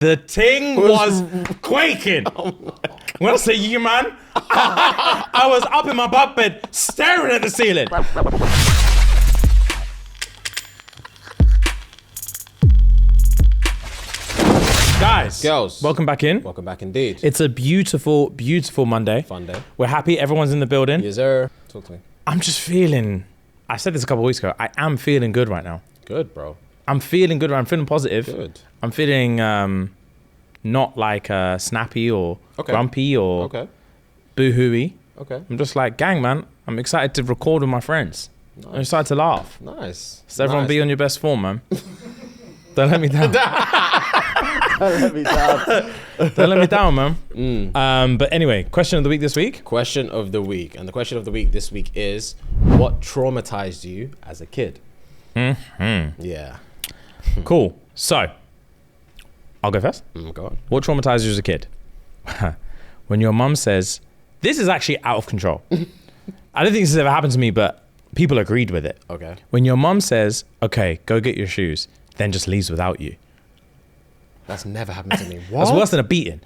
The ting was quaking. When I say you, man, I was up in my bunk bed staring at the ceiling. Guys, girls, welcome back in. Welcome back indeed. It's a beautiful, beautiful Monday. Fun day. We're happy everyone's in the building. Yes, sir. Talk to me. I'm just feeling, I said this a couple of weeks ago, I am feeling good right now. Good, bro. I'm feeling good. I'm feeling positive. Good. I'm feeling not like snappy or grumpy or boo-hooey. Okay. I'm just like, gang, man, I'm excited to record with my friends. Nice. I'm excited to laugh. Nice. So everyone be on your best form, man. Don't let me down. Don't let me down. Don't let me down, man. But anyway, question of the week this week. Question of the week. And the question of the week this week is, what traumatized you as a kid? Yeah. Cool. So, I'll go first. Go on. What traumatized you as a kid? When your mum says, this is actually out of control. I don't think this has ever happened to me, but people agreed with it. Okay. When your mum says, okay, go get your shoes, then just leaves without you. That's never happened to me. What? That's worse than a beating.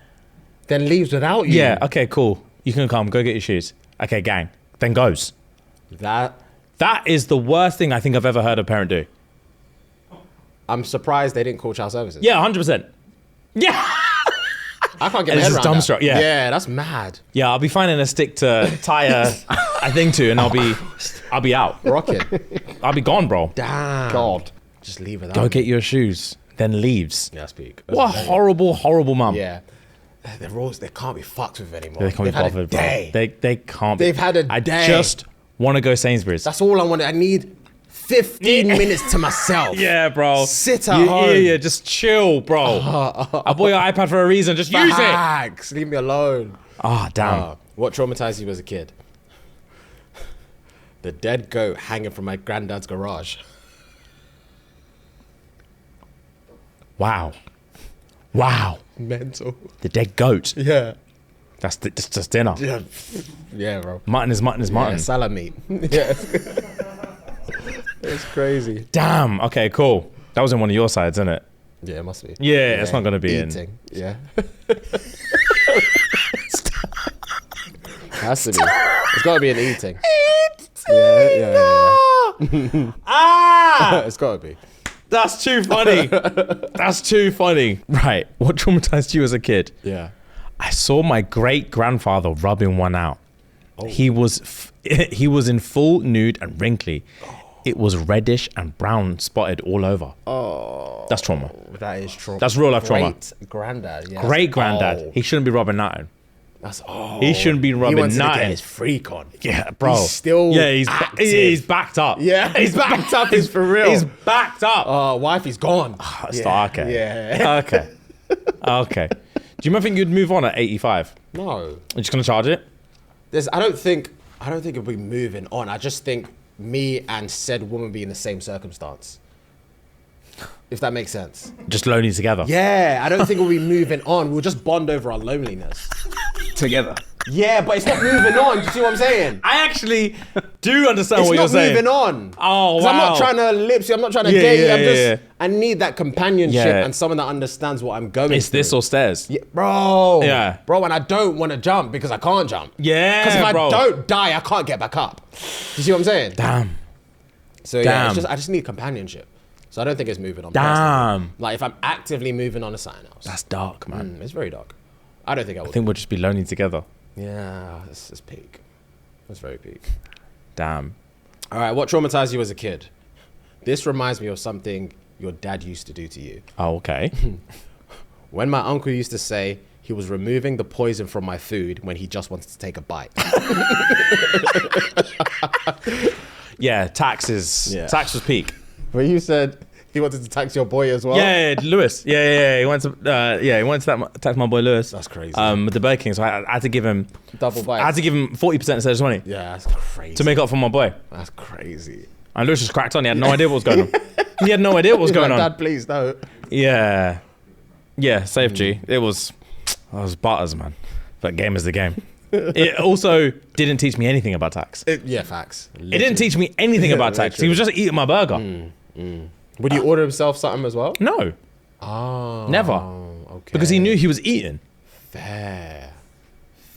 Then leaves without you? Yeah, okay, cool. You can come, go get your shoes. Okay, gang. Then goes. That is the worst thing I think I've ever heard a parent do. I'm surprised they didn't call child services. Yeah, 100%. Yeah. I can't get my head around that. Dumbstruck, yeah. Yeah, that's mad. Yeah, I'll be finding a stick to tie a thing to, and I'll be out. Rocket. I'll be gone, bro. Damn. God. Just leave without Go get your shoes, then leaves. Yeah, speak. What a horrible, horrible mum. Yeah. The rules, they can't be fucked with anymore. They can't be bothered, bro. They can't be. They've had a day. I just want to go Sainsbury's. That's all I want. I need 15 minutes to myself. Yeah, bro. Sit at home. Yeah, just chill, bro. I bought your iPad for a reason. Just use it. Leave me alone. Oh, damn. What traumatized you as a kid? The dead goat hanging from my granddad's garage. Wow. Mental. The dead goat. Yeah. That's just dinner. Yeah, bro. Mutton is mutton is mutton. Yeah, salad meat. Yeah. It's crazy. Damn. Okay, cool. That was in one of your sides, isn't it? Yeah, it must be. Yeah, it's not going to be eating. Yeah. Has to be. It's got to be an eating. Yeah. It's got to be. That's too funny. That's too funny. Right. What traumatized you as a kid? Yeah. I saw my great grandfather rubbing one out. Oh. He was in full nude and wrinkly. Oh. It was reddish and brown spotted all over. Oh. That's trauma. That is trauma. That's real life trauma. Great granddad. Yeah. Great granddad. He shouldn't be rubbing nothing. He shouldn't be rubbing nothing. He wanted to get his freak on. Yeah, bro. He's still he's backed up. Yeah, he's backed up. He's for real. He's backed up. Wifey's gone. Okay. Yeah. Okay. Do you think you'd move on at 85? No. You're just gonna charge it? I don't think it'll be moving on. I just think me and said woman be in the same circumstance. If that makes sense. Just lonely together. Yeah, I don't think we'll be moving on. We'll just bond over our loneliness. Together. Yeah, but it's not moving on. Do you see what I'm saying? I actually do understand what you're saying. It's not moving on. Oh, wow. I'm not trying to lips you. I'm not trying to gay you. I need that companionship and someone that understands what I'm going through. It's this or stairs. Yeah, bro. Yeah. Bro, and I don't want to jump because I can't jump. Yeah, because if I don't die, I can't get back up. Do you see what I'm saying? Damn. So yeah, I just need companionship. So I don't think it's moving on. Damn. Personally. Like if I'm actively moving on to something else. That's dark, man. It's very dark. I don't think I would. I think we'll just be lonely together. Yeah, it's peak. That's very peak. Damn. All right, what traumatized you as a kid? This reminds me of something your dad used to do to you. Oh, okay. When my uncle used to say he was removing the poison from my food when he just wanted to take a bite. Yeah, taxes. Yeah. Tax was peak. But you said he wanted to tax your boy as well? Yeah, Lewis. Yeah. He wanted to tax my boy Lewis. That's crazy. With the Burger King, so I had to give him double bite. I had to give him 40% instead of 20. Yeah, that's crazy. To make up for my boy. That's crazy. And Lewis just cracked on. He had no idea what was going on. He had no idea what was going on. Dad, please don't. Yeah. Yeah, safe G. It was butters, man. But game is the game. It also didn't teach me anything about tax. Facts. Literally. It didn't teach me anything about tax. He was just eating my burger. Would he order himself something as well? No. Oh. Never. Okay. Because he knew he was eating. Fair.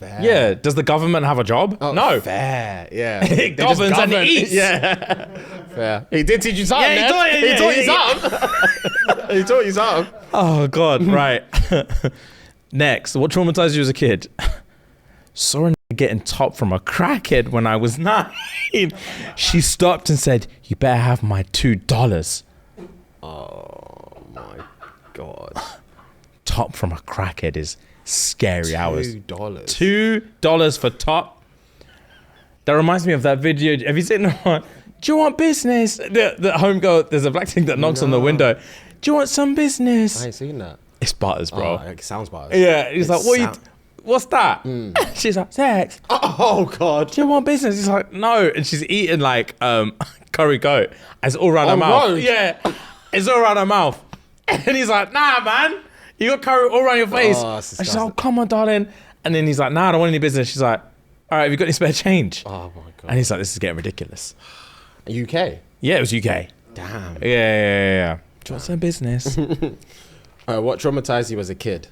Yeah. Does the government have a job? Oh, No. Fair. Yeah. It They just governs and it govern. eats. Yeah. Fair. He did teach you something. Yeah, he Ned. taught you- He yeah, taught you yeah, something. He taught you something. Oh God. Right. Next, what traumatized you as a kid? Saw a nigga getting top from a crackhead when I was 9. She stopped and said, "You better have my $2." Oh my God. Top from a crackhead is scary hours. $2. $2 for top. That reminds me of that video. Have you seen the one? Do you want business? The homegirl, there's a black thing that knocks on the window. Do you want some business? I ain't seen that. It's Butters, bro. Oh, it sounds bad. Yeah, he's like, what's that? She's like, sex. Oh God. Do you want business? He's like, no. And she's eating like curry goat. It's all around her On mouth. road? Yeah, it's all around her mouth. And he's like, nah, man. You got curry all around your face. Oh, And that's she's like, disgusting. oh, come on, darling. And then he's like, nah, I don't want any business. She's like, all right, have you got any spare change? Oh my God. And he's like, this is getting ridiculous. UK. Yeah, it was UK. Damn. Yeah. Do you want some business? What traumatized you as a kid?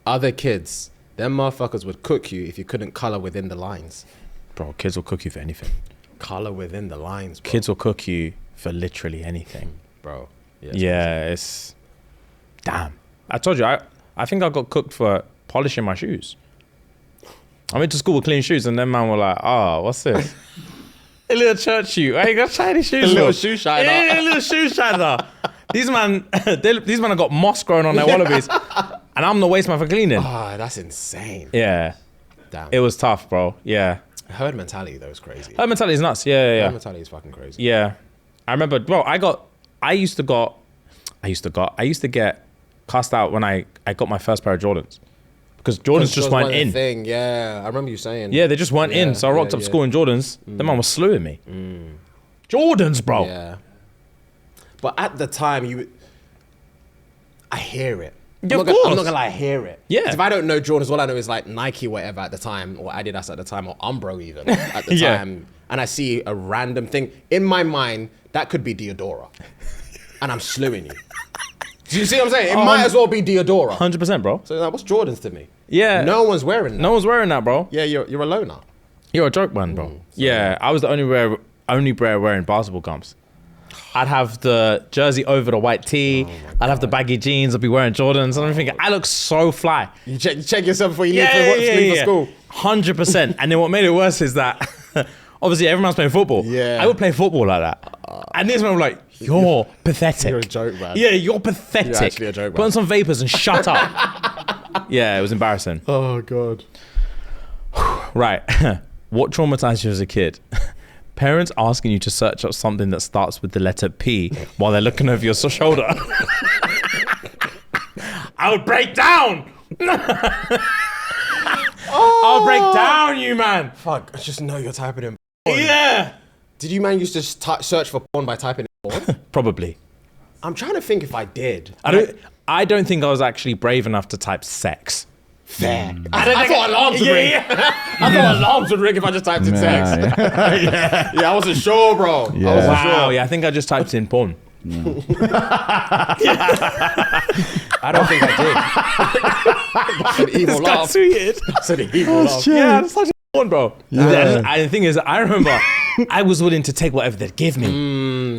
Other kids. Them motherfuckers would cook you if you couldn't color within the lines. Bro, kids will cook you for anything. Color within the lines, bro. Kids will cook you for literally anything. Bro. Yeah, it's... Damn. I told you, I think I got cooked for polishing my shoes. I went to school with clean shoes and then man were like, oh, what's this? A little church shoe. I ain't got shiny shoes. A little for. shoe shiner. Yeah, a little shoe shiner. These man have got moss growing on their wallabies. And I'm the waste man for cleaning. Ah, that's insane. Yeah. Damn. It was tough, bro. Yeah. Herd mentality though is crazy. Herd mentality is nuts. Yeah. Herd mentality is fucking crazy. Yeah. I remember, bro, I used to get cussed out when I got my first pair of Jordans. Because Jordans just weren't in. Thing. Yeah, I remember you saying. Yeah, they just weren't in. So I rocked up school in Jordans. The man was slewing me. Jordans, bro. Yeah. But at the time, I hear it. Yeah, I'm of not course. gonna lie, I hear it. Yeah. 'Cause if I don't know Jordans, all I know is like Nike, whatever at the time, or Adidas at the time, or Umbro even at the Yeah. time. And I see a random thing in my mind that could be Diodora, and I'm slewing you. Do you see what I'm saying? It might as well be Diodora. 100%, bro. So like, what's Jordans to me? Yeah. No one's wearing that. No one's wearing that, bro. Yeah, you're a loner. You're a joke man, bro. Yeah, I was the only player wearing basketball gums. I'd have the jersey over the white tee. I'd have the baggy jeans. I'd be wearing Jordans. And I'm thinking, I look so fly. You check yourself before you leave for school. 100%. And then what made it worse is that obviously everyone's playing football. Yeah. I would play football like that. And this man was like, you're pathetic. You're a joke, man. Yeah, you're pathetic. You're actually a joke, man. Put on some vapors and shut up. Yeah, it was embarrassing. Oh God. Right. What traumatized you as a kid? Parents asking you to search up something that starts with the letter P while they're looking over your shoulder. I would break down. I'll break down, you man. Fuck, I just know you're typing in porn. Yeah. Did you man used to just search for porn by typing in porn? Probably. I'm trying to think if I did. I don't think I was actually brave enough to type sex. Fair. I thought alarms would ring. I thought alarms would ring if I just typed in sex. Yeah, I wasn't sure, bro. I wasn't Wow. sure. Yeah, I think I just typed in porn. I don't think I did. That's an evil laugh. That's weird. That's an evil laugh. Yeah, that's such a porn, bro. Yeah. And the thing is, I remember I was willing to take whatever they'd give me.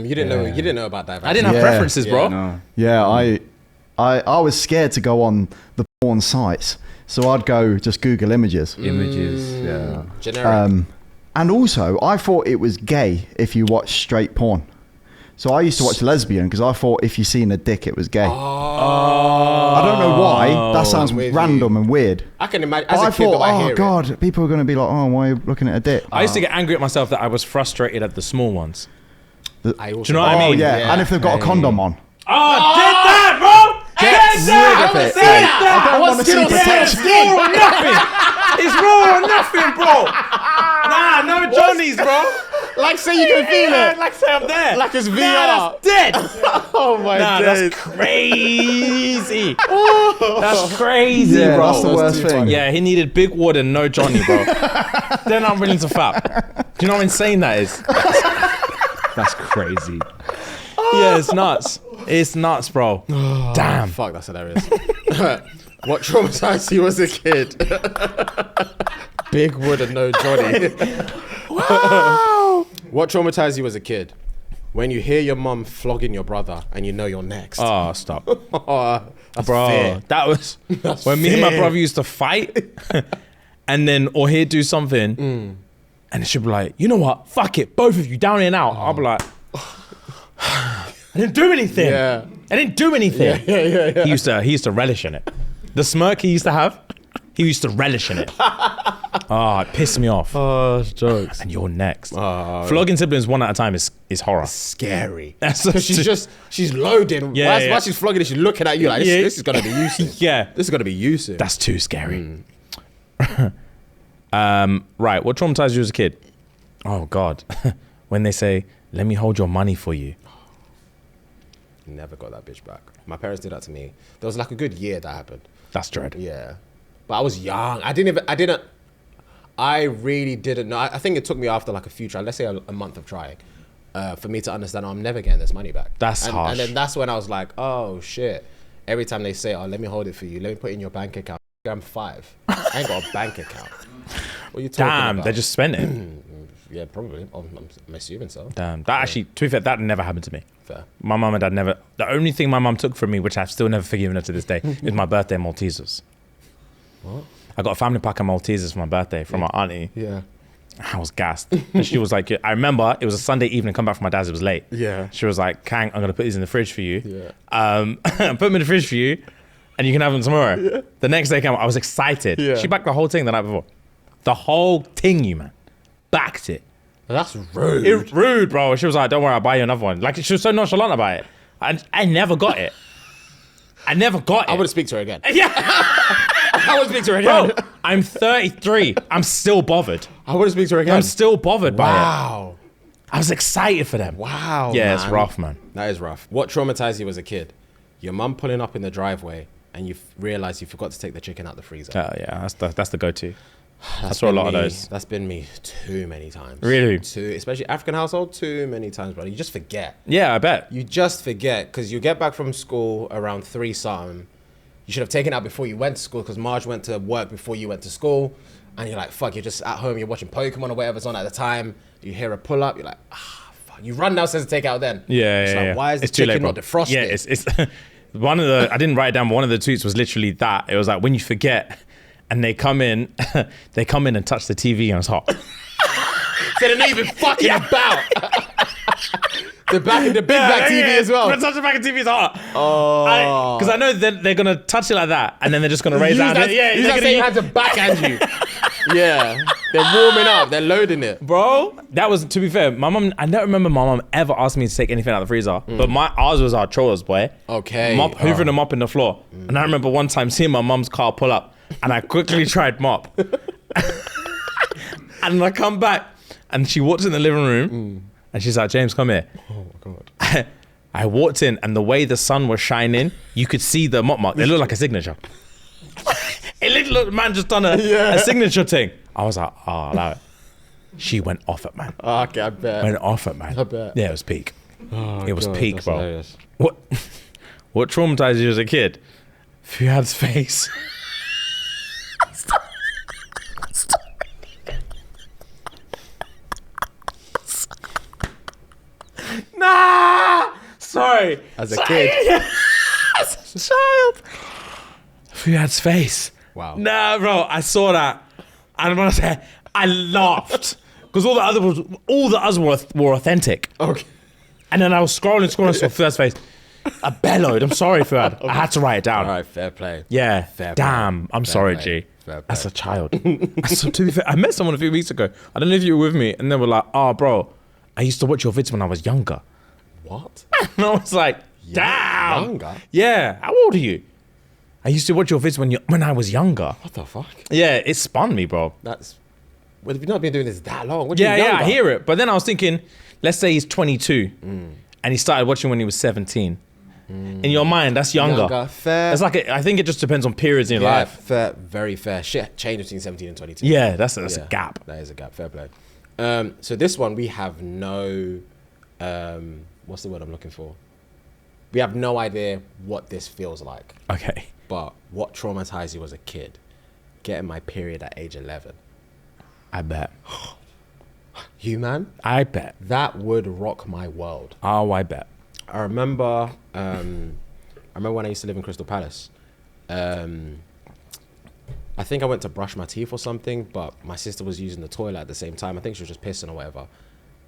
You didn't know about that. I didn't have preferences, bro. No. Yeah, I was scared to go on the porn sites, so I'd go just Google images. Yeah. Generic. And also, I thought it was gay if you watch straight porn. So I used to watch lesbian because I thought if you seen a dick, it was gay. I don't know why. That sounds with random and weird. I can imagine. But As a I kid, though, thought, I oh hear it. God, people are going to be like, oh, why are you looking at a dick? I used to get angry at myself that I was frustrated at the small ones. I also Do you know what I Oh mean? yeah. And if they've got a condom on. Oh, I did that, bro! Get rid of it. I don't want to see protection. It's raw or nothing. It's raw or nothing, bro. Nah, no Johnny's, bro. Like say you can feel it. Like say I'm there. Like it's VR. Nah, that's dead. Oh my Nah, days. that's crazy. That's crazy, Yeah, bro. that's the worst too thing. funny. Yeah, he needed big wood and no Johnny, bro. Then I'm willing to fap. Do you know how insane that is? That's crazy. Yeah, it's nuts. It's nuts, bro. Damn. Fuck, that's hilarious. What traumatized you as a kid? Big Wood and no Johnny. Wow. What traumatized you as a kid? When you hear your mum flogging your brother and you know you're next. Oh, stop. That's Bro, fair. that was That's when me and my fair. brother used to fight. And then, or he'd do something. And she'd be like, you know what? Fuck it. Both of you down here now. I'll be like, I didn't do anything. Yeah. I didn't do anything. Yeah. He used to relish in it. The smirk he used to have, he used to relish in it. Oh, it pissed me off. Oh, jokes. And you're next. Flogging siblings one at a time is horror. Scary. That's Because she's loading. Yeah, While she's flogging it, she's looking at you like, this is going to be you soon. Yeah. This is going to be you soon. That's too scary. Right, what traumatized you as a kid? Oh God. When they say, let me hold your money for you. Never got that bitch back. My parents did that to me. There was like a good year that happened. That's dread. Yeah. But I was young. I really didn't know. I think it took me after like a few tries, let's say a month of trying, for me to understand, I'm never getting this money back. That's harsh. And then that's when I was like, oh shit. Every time they say, oh, let me hold it for you, let me put it in your bank account. I'm 5. I ain't got a bank account. What are you talking Damn, about? they just spent it. Yeah, probably. I'm assuming so. Damn, that actually, to be fair, that never happened to me. Fair. My mum and dad never, the only thing my mum took from me, which I've still never forgiven her to this day, is my birthday Maltesers. What? I got a family pack of Maltesers for my birthday from my auntie. Yeah. I was gassed. And she was like, I remember it was a Sunday evening, come back from my dad's, it was late. Yeah. She was like, Kang, I'm going to put these in the fridge for you. Yeah. Put them in the fridge for you and you can have them tomorrow. Yeah. The next day came, I was excited. Yeah. She backed the whole thing the night before. The whole thing, you man. Backed it. That's rude. Rude, bro. She was like, don't worry, I'll buy you another one. Like, she was so nonchalant about it. I never got it. I never got it. I would speak to her again. Yeah. I would speak to her again. Bro, I'm 33. I'm still bothered. I would speak to her again. I'm still bothered by it. Wow. I was excited for them. Wow. Yeah, man. it's rough, man. That is rough. What traumatized you as a kid? Your mum pulling up in the driveway and you realize you forgot to take the chicken out the freezer. Yeah, that's the go-to. I saw a lot of those. That's been me too many times. Really? Especially African household, too many times, brother. You just forget. Yeah, I bet. You just forget because you get back from school around 3 something. You should have taken out before you went to school because Marge went to work before you went to school. And you're like, fuck, you're just at home, you're watching Pokemon or whatever's on at the time. You hear a pull up, you're like, fuck. You run downstairs to take out then. Yeah, Like, why is the it's too chicken late, not bro. defrosted? Yeah, it's one of the, I didn't write it down, but one of the tweets was literally that. It was like, when you forget and they come in and touch the TV and it's hot. So they're not even fucking about. The big back TV as well. Touch the back of TV is hot. Oh. Because I know they're going to touch it like that and then they're just going to raise it. Use that same hand to backhand you. Yeah. They're warming up. They're loading it. Bro, that was, to be fair, my mum, I don't remember my mum ever asked me to take anything out of the freezer, but ours was our chores, boy. Okay. Hoovering them up in the floor. And I remember one time seeing my mum's car pull up and I quickly tried mop. And I come back and she walks in the living room and she's like, James, come here. Oh my God. I walked in and the way the sun was shining, you could see the mop mark. It looked like a signature. It looked like the man just done a signature thing. I was like, oh, allow it. She went off it, man. Okay, I bet. Went off it, man. I bet. Yeah, it was peak. Oh, It was God, peak, that's bro. hilarious. What traumatized you as a kid? Fuad's face. Nah! Sorry. As a kid. As a child. Fuad's face. Wow. Nah, bro, I saw that. And when I said, I laughed. Because all the others were authentic. Okay. And then I was scrolling, saw Fuad's face. I bellowed. I'm sorry, Fuad. I had to write it down. All right, fair play. Yeah. Fair Damn. play. I'm Fair sorry, play. G. Fair play. As a child. So to be fair, I met someone a few weeks ago. I don't know if you were with me. And they were like, oh, bro, I used to watch your vids when I was younger. What? And I was like, damn. Younger? Yeah. How old are you? I used to watch your vids when I was younger. What the fuck? Yeah, it spun me, bro. Well, you've not been doing this that long. What do you Yeah, mean I younger? hear it. But then I was thinking, let's say he's 22 and he started watching when he was 17. In your mind, that's younger. Fair. It's like I think it just depends on periods in your life. Fair. Very fair. Shit changed between 17 and 22. Yeah, that's a gap. That is a gap. Fair play. So this one we have no. What's the word I'm looking for? We have no idea what this feels like. Okay. But what traumatized you as a kid? Getting my period at age 11. I bet. You, man? I bet. That would rock my world. Oh, I bet. I remember when I used to live in Crystal Palace. I think I went to brush my teeth or something, but my sister was using the toilet at the same time. I think she was just pissing or whatever.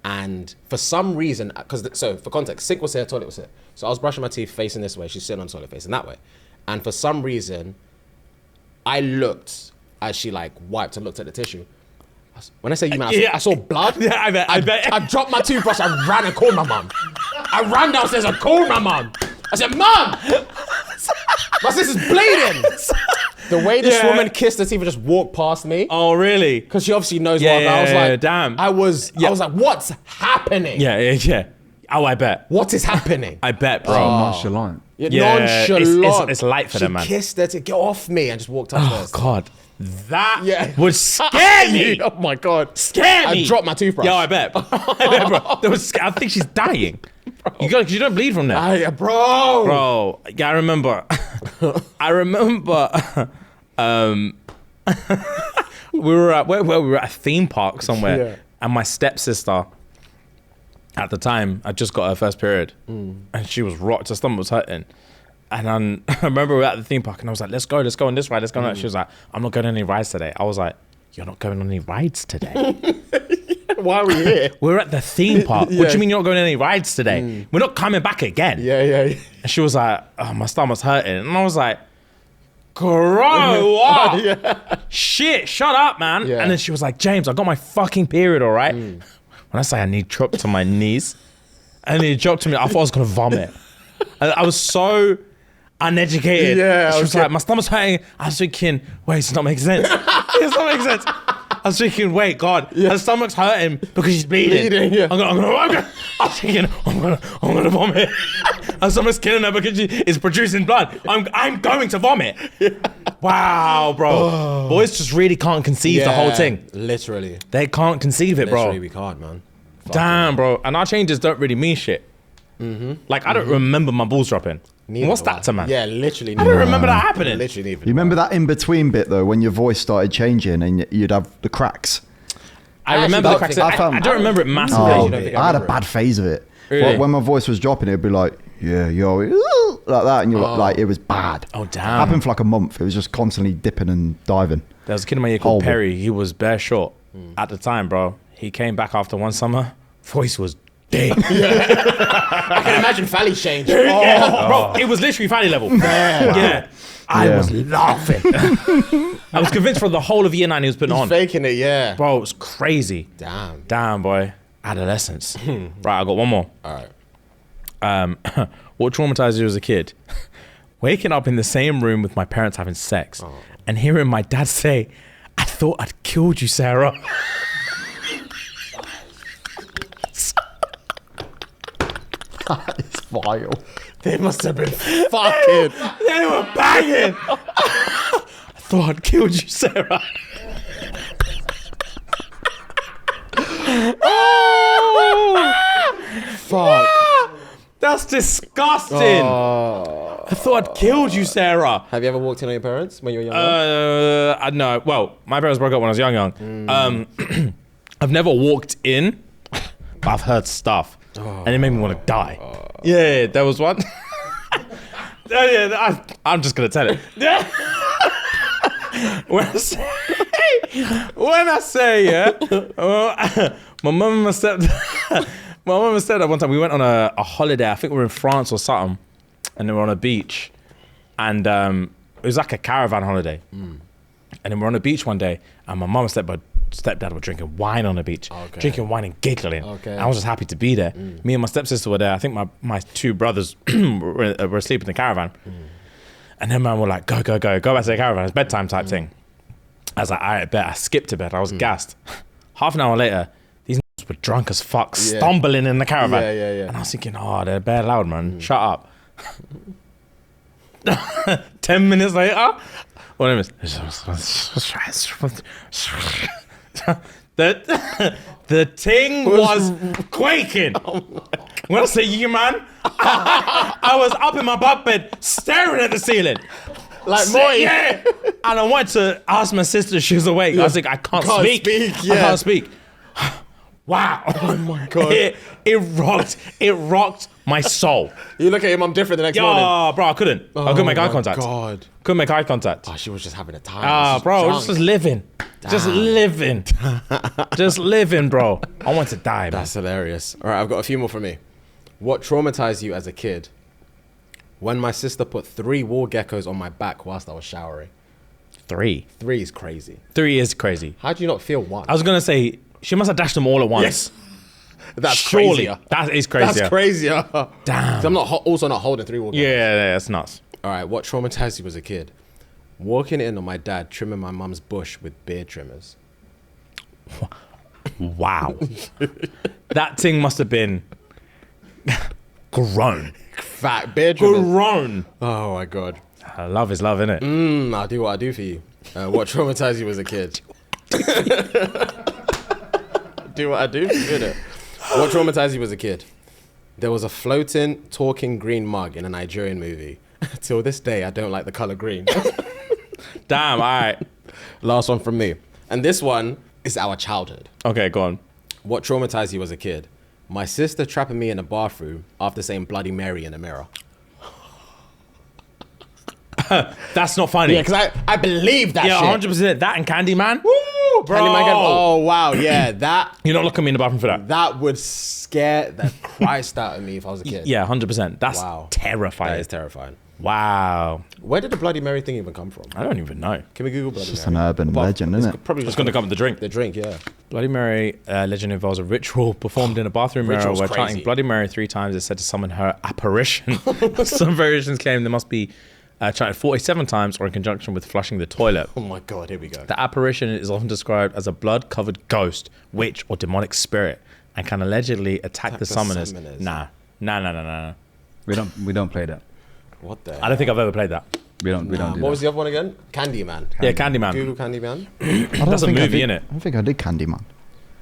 And for some reason, so for context, sink was here, toilet was here. So I was brushing my teeth facing this way. She's sitting on the toilet facing that way. And for some reason, I looked as she like wiped and looked at the tissue. When I say you, man, I saw blood. Yeah, I bet. I dropped my toothbrush. I ran and called my mum. I ran downstairs and called my mum. I said, Mum, my sister's bleeding. The way this woman kissed her teeth and just walked past me. Oh, really? Because she obviously knows Yeah, what I was like, damn. I was like, what's happening? Yeah. Oh, I bet. What is happening? I bet, bro. So nonchalant. Yeah, nonchalant. it's light for she them, man. kissed her to get off me and just walked Oh, upstairs. God. That would scare me. Oh, my God. Scare me. I dropped my toothbrush. Yeah, I bet. I bet, bro. I think she's dying. You don't bleed from there. Bro. Bro, yeah, I remember. We were at we were at a theme park somewhere, and my stepsister, at the time, I just got her first period, and she was rocked. Her stomach was hurting, and I remember we were at the theme park, and I was like, "Let's go on this ride, let's go." On that. She was like, "I'm not going on any rides today." I was like, "You're not going on any rides today?" Why are we here? We're at the theme park. What do you mean you're not going on any rides today? We're not coming back again. Yeah. And she was like, "Oh, my stomach's hurting," and I was like, grow up. Shit, shut up, man. Yeah. And then she was like, James, I got my fucking period, all right? When I say I need dropped to my knees, and it dropped to me, I thought I was gonna vomit. I was so uneducated. Yeah, She was like, my stomach's hurting. I was thinking, wait, it's not making sense. It's not making sense. I was thinking, wait, God, her stomach's hurting because she's bleeding. Yeah. I'm gonna, I was thinking, I'm gonna vomit. Her stomach's killing her because she is producing blood. I'm going to vomit. Wow, bro. Boys just really can't conceive the whole thing. Literally. They can't conceive it, bro. Literally, we can't, man. Damn, bro. And our changes don't really mean shit. Like, I don't remember my balls dropping. What's that to man? Yeah, literally. I don't remember that happening. Literally even. You remember that in-between bit, though, when your voice started changing and you'd have the cracks? I remember the cracks. I don't remember it massively. Oh, don't think I I had a remember bad phase of it. Really? When my voice was dropping, it'd be like, yeah, yo, like that. And you're like, it was bad. Oh, It damn. happened for like a month. It was just constantly dipping and diving. There was a kid in my year called Horrible. Perry. He was bare short at the time, bro. He came back after one summer. Voice was dead. I can imagine Fally change. Bro, it was literally fanny level. Yeah. I was laughing. I was convinced for the whole of year 9 he was putting on. Faking it, yeah. Bro, it was crazy. Damn. Damn, boy. Adolescence. Right, I got one more. All right. What traumatized you as a kid? Waking up in the same room with my parents having sex and hearing my dad say, I thought I'd killed you, Sarah. That is vile. They must have been fucking. They were banging. I thought I'd killed you, Sarah. Fuck. That's disgusting. I thought I'd killed you, Sarah. Have you ever walked in on your parents when you were younger? No. Well, my parents broke up when I was young. I've never walked in, but I've heard stuff, and it made me want to die. Yeah, there was one. I'm just gonna tell it. When I say, yeah, my mum and my stepdad. My mum and stepdad one time we went on a holiday. I think we were in France or something, and we were on a beach, and it was like a caravan holiday. And then we're on a beach one day, and my mum and stepdad were drinking wine on the beach, drinking wine and giggling. And I was just happy to be there. Me and my stepsister were there. I think my two brothers were asleep in the caravan. And then man were like, go back to the caravan. It's bedtime type thing. I was like, all right, bet. I skipped to bed. I was gassed. Half an hour later, these were drunk as fuck, stumbling in the caravan. Yeah. And I was thinking, oh, they're bare loud, man. Shut up. 10 minutes later, one of them is, The ting was quaking. When I say you, man, I was up in my bunk bed staring at the ceiling. Like Morty. Yeah. And I wanted to ask my sister if she was awake. I was like, I can't speak. I can't speak. Wow. Oh my God. It rocked my soul. You look at your mum different the next morning. Oh, bro, I couldn't. I couldn't make eye contact. God. Couldn't make eye contact. Oh, she was just having a time. Bro, just living. Just living. Just living, bro. I want to die, man. That's hilarious. All right, I've got a few more for me. What traumatized you as a kid? When my sister put 3 wall geckos on my back whilst I was showering. 3. 3 is crazy. 3 is crazy. How do you not feel 1? I was going to say, she must have dashed them all at once. Yes. That's Surely. crazier. That is crazier. That's crazier. Damn. So I'm not also not holding 3 wall geckos. Yeah, that's nuts. All right, what traumatized you as a kid? Walking in on my dad trimming my mum's bush with beard trimmers. Wow. That thing must have been grown. Fat beard trimmers. Grown. Oh my God. Love is love, innit? I'll do what I do for you. What traumatized you as a kid? Do what I do for you, innit? What traumatized you as a kid? There was a floating, talking green mug in a Nigerian movie. Till this day, I don't like the color green. Damn, all right. Last one from me. And this one is our childhood. Okay, go on. What traumatized you as a kid? My sister trapping me in a bathroom after saying Bloody Mary in the mirror. That's not funny. Yeah, because I believe that shit. 100%. That and Candyman. Woo, bro. Oh, wow. Yeah, that You're not looking at me in the bathroom for that. that would scare the Christ out of me if I was a kid. Yeah, 100%. That's Wow. terrifying. That is terrifying. Wow. Where did the Bloody Mary thing even come from? I don't even know. Can we Google Bloody Just Mary? an urban legend, isn't it? Probably It's going to come with the drink. The drink, yeah. Bloody Mary legend involves a ritual performed in a bathroom mirror Ritual's where crazy. chanting Bloody Mary 3 times is said to summon her apparition. Some variations claim there must be chanted 47 times or in conjunction with flushing the toilet. Oh my God, here we go. The apparition is often described as a blood-covered ghost, witch, or demonic spirit and can allegedly attack the summoners. Nah. We don't play that. What the I don't think I've ever played that. We don't do What that. was the other one again? Candyman. Yeah, Candyman. Google Candyman. That's a movie, innit? I don't think I did Candyman.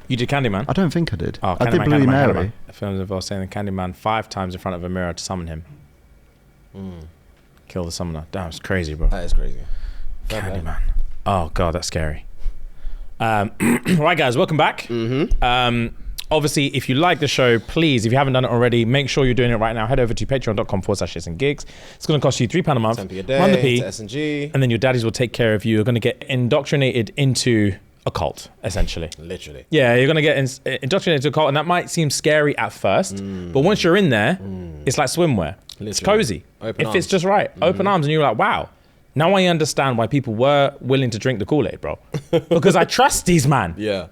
You did Candyman? I don't think I did. Oh, I did Bloody Mary. The film involves saying Candyman 5 times in front of a mirror to summon him. Kill the summoner. Damn, it's crazy, bro. That is crazy. Fair play. Candyman. Oh, God, that's scary. Right, guys, welcome back. Obviously, if you like the show, please, if you haven't done it already, make sure you're doing it right now. Head over to patreon.com/ShxtsnGigs. It's going to cost you £3 a month. 10p a day. Run the P, to S&G. and then your daddies will take care of you. You're going to get indoctrinated into a cult, essentially. Literally. Yeah, you're going to get indoctrinated into a cult, and that might seem scary at first, but once you're in there, it's like swimwear. It's Literally. cozy. Open If arms. it's just right. Open arms, and you're like, wow. Now I understand why people were willing to drink the Kool-Aid, bro. Because I trust these man. Yeah.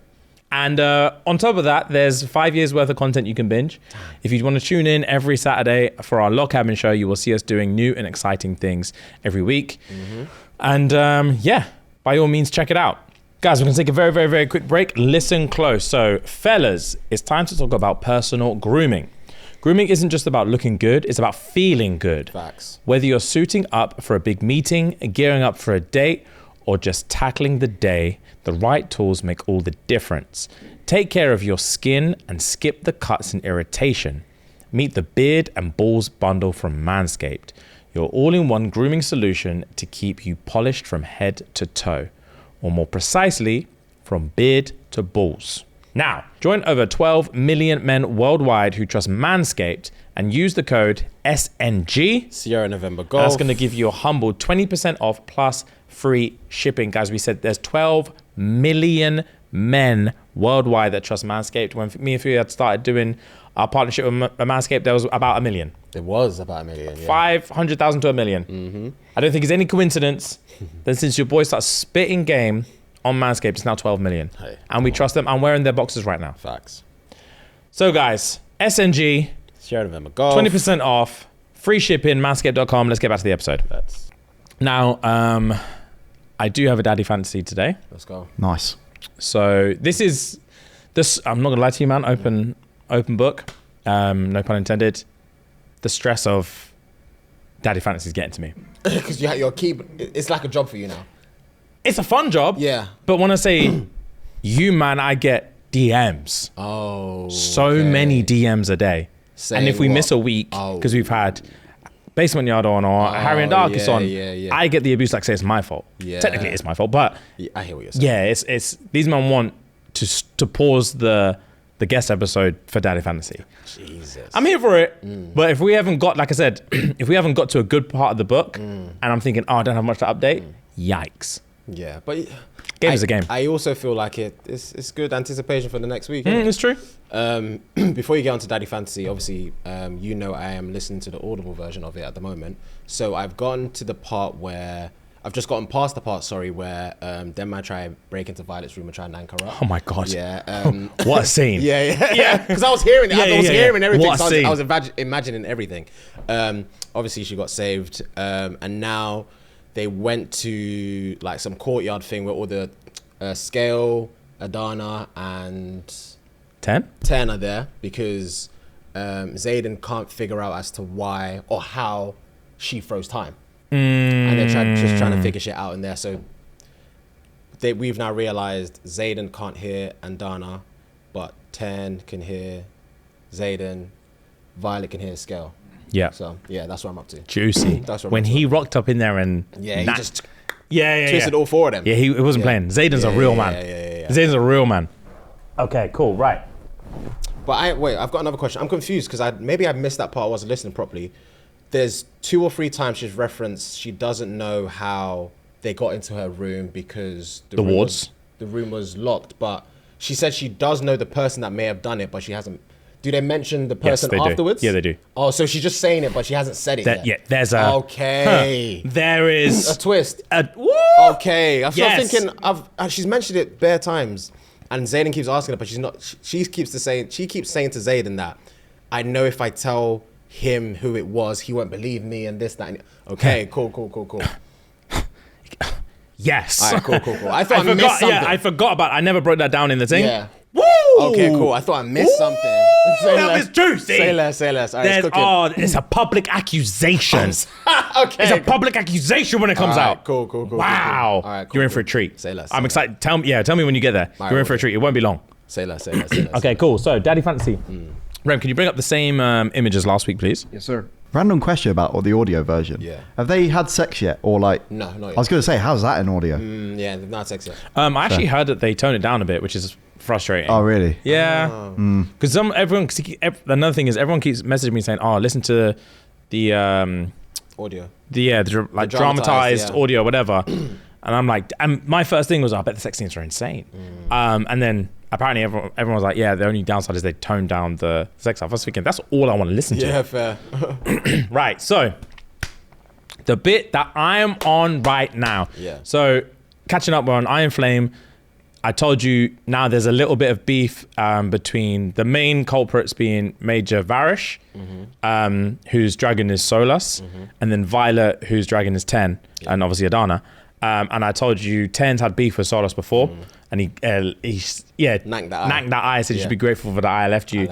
And on top of that, there's 5 years worth of content you can binge. If you want to tune in every Saturday for our Log Cabin show, you will see us doing new and exciting things every week. And yeah, by all means, check it out. Guys, we're going to take a very, very, very quick break. Listen close. So, fellas, it's time to talk about personal grooming. Grooming isn't just about looking good, it's about feeling good. Facts. Whether you're suiting up for a big meeting, gearing up for a date, or just tackling the day, the right tools make all the difference. Take care of your skin and skip the cuts and irritation. Meet the Beard and Balls bundle from Manscaped, your all-in-one grooming solution to keep you polished from head to toe, or more precisely, from beard to balls. Now, join over 12 million men worldwide who trust Manscaped and use the code SNG. Sierra November Golf. That's going to give you a humble 20% off plus free shipping. Guys, we said there's 12 million men worldwide that trust Manscaped. When me and Fury had started doing our partnership with Manscaped, there was about 1 million. It was about 1 million, yeah. 500,000 to 1 million. I don't think it's any coincidence that since your boy starts spitting game on Manscaped, it's now 12 million. Hey, and we trust them. I'm wearing their boxes right now. Facts. So guys, SNG, Sierra November Golf. 20% off, free shipping, manscaped.com. Let's get back to the episode. That's. Now, I do have a daddy fantasy today. Let's go. Nice. So this, I'm not gonna lie to you, man, open book, no pun intended. The stress of daddy fantasy is getting to me. Because you're it's like a job for you now. It's a fun job. Yeah. But when I say You man, I get DMs. Oh. So okay. many DMs a day. Saying And if we what? miss a week, because we've had Basement Yard on or Harry and Darkest on, I get the abuse like say it's my fault. Yeah. Technically it's my fault, but Yeah, I hear what you're saying. yeah, it's these men want to pause the guest episode for Daddy Fantasy. Jesus. I'm here for it, but if we haven't got, like I said, if we haven't got to a good part of the book, and I'm thinking, oh, I don't have much to update, yikes. Yeah, but Game is a game. I also feel like it's good anticipation for the next week. It's true. Before you get on to Daddy Fantasy, obviously, you know I am listening to the Audible version of it at the moment. So I've gotten to the part where I've just gotten past the part, where them man try break into Violet's room and try and nank her up. Oh my god. Yeah. What a scene. Yeah. Because I was hearing it. I was hearing everything. What a So scene. I was imagining everything. Obviously, she got saved, and now they went to like some courtyard thing where all the Scale, Adana, and 10 are there because Zayden can't figure out as to why or how she froze time. And they're just trying to figure shit out in there. So we've now realized Zayden can't hear Andana, but 10 can hear Zayden, Violet can hear Scale. Yeah. So yeah, that's what I'm up to. Juicy. That's what when I'm he rocked up in there and Yeah, he just twisted all four of them. Yeah, he wasn't playing. Zayden's a real man. Yeah. Zayden's a real man. Okay, cool, right. But I've got another question. I'm confused because maybe I missed that part. I wasn't listening properly. There's 2 or 3 times she's referenced she doesn't know how they got into her room because the room was locked. But she said she does know the person that may have done it, but she hasn't. Do they mention the person afterwards? Do. Yeah, they do. Oh, so she's just saying it, but she hasn't said it yet. Yeah, there's a... Okay. There is... a twist. Woo! Okay. I'm thinking, she's mentioned it bare times, and Zayden keeps asking her, but she's not... She keeps saying to Zayden that, I know if I tell him who it was, he won't believe me and this, that, and... Okay, cool. Yes. All right, cool. I thought I missed something. Yeah, I forgot about... I never broke that down in the thing. Yeah. Woo! Okay, cool. I thought I missed something. Say That less. was juicy. Say less. All right, it's cooking. It's a public accusation. Okay. It's a public accusation when it comes All right, out. cool. Wow. All right, cool, You're in for a treat. Say less. I'm excited. Tell me when you get there. You're in for a treat. It won't be long. Say less. Okay, cool. So, Daddy Fantasy. Rem, can you bring up the same images last week, please? Yes, sir. Random question about the audio version. Yeah. Have they had sex yet? Or like... No, not yet. I was going to say, how's that in audio? Yeah, they've not sex yet. I actually heard that they toned it down a bit, which is frustrating. Oh, really? Yeah. Because another thing is everyone keeps messaging me saying, "Oh, listen to the Audio. the dramatized audio, whatever." And I'm like, and my first thing was, I bet the sex scenes are insane. And then apparently everyone was like, yeah, the only downside is they toned down the sex stuff. I was thinking, that's all I want to listen to. Yeah, fair. Right. So the bit that I am on right now. Yeah. So catching up, we're on Iron Flame. I told you now there's a little bit of beef between the main culprits being Major Varish, whose dragon is Solus, and then Violet, whose dragon is 10, and obviously Adana. And I told you 10's had beef with Solus before, and he Nanked that eye. Said you should be grateful for the eye I left you.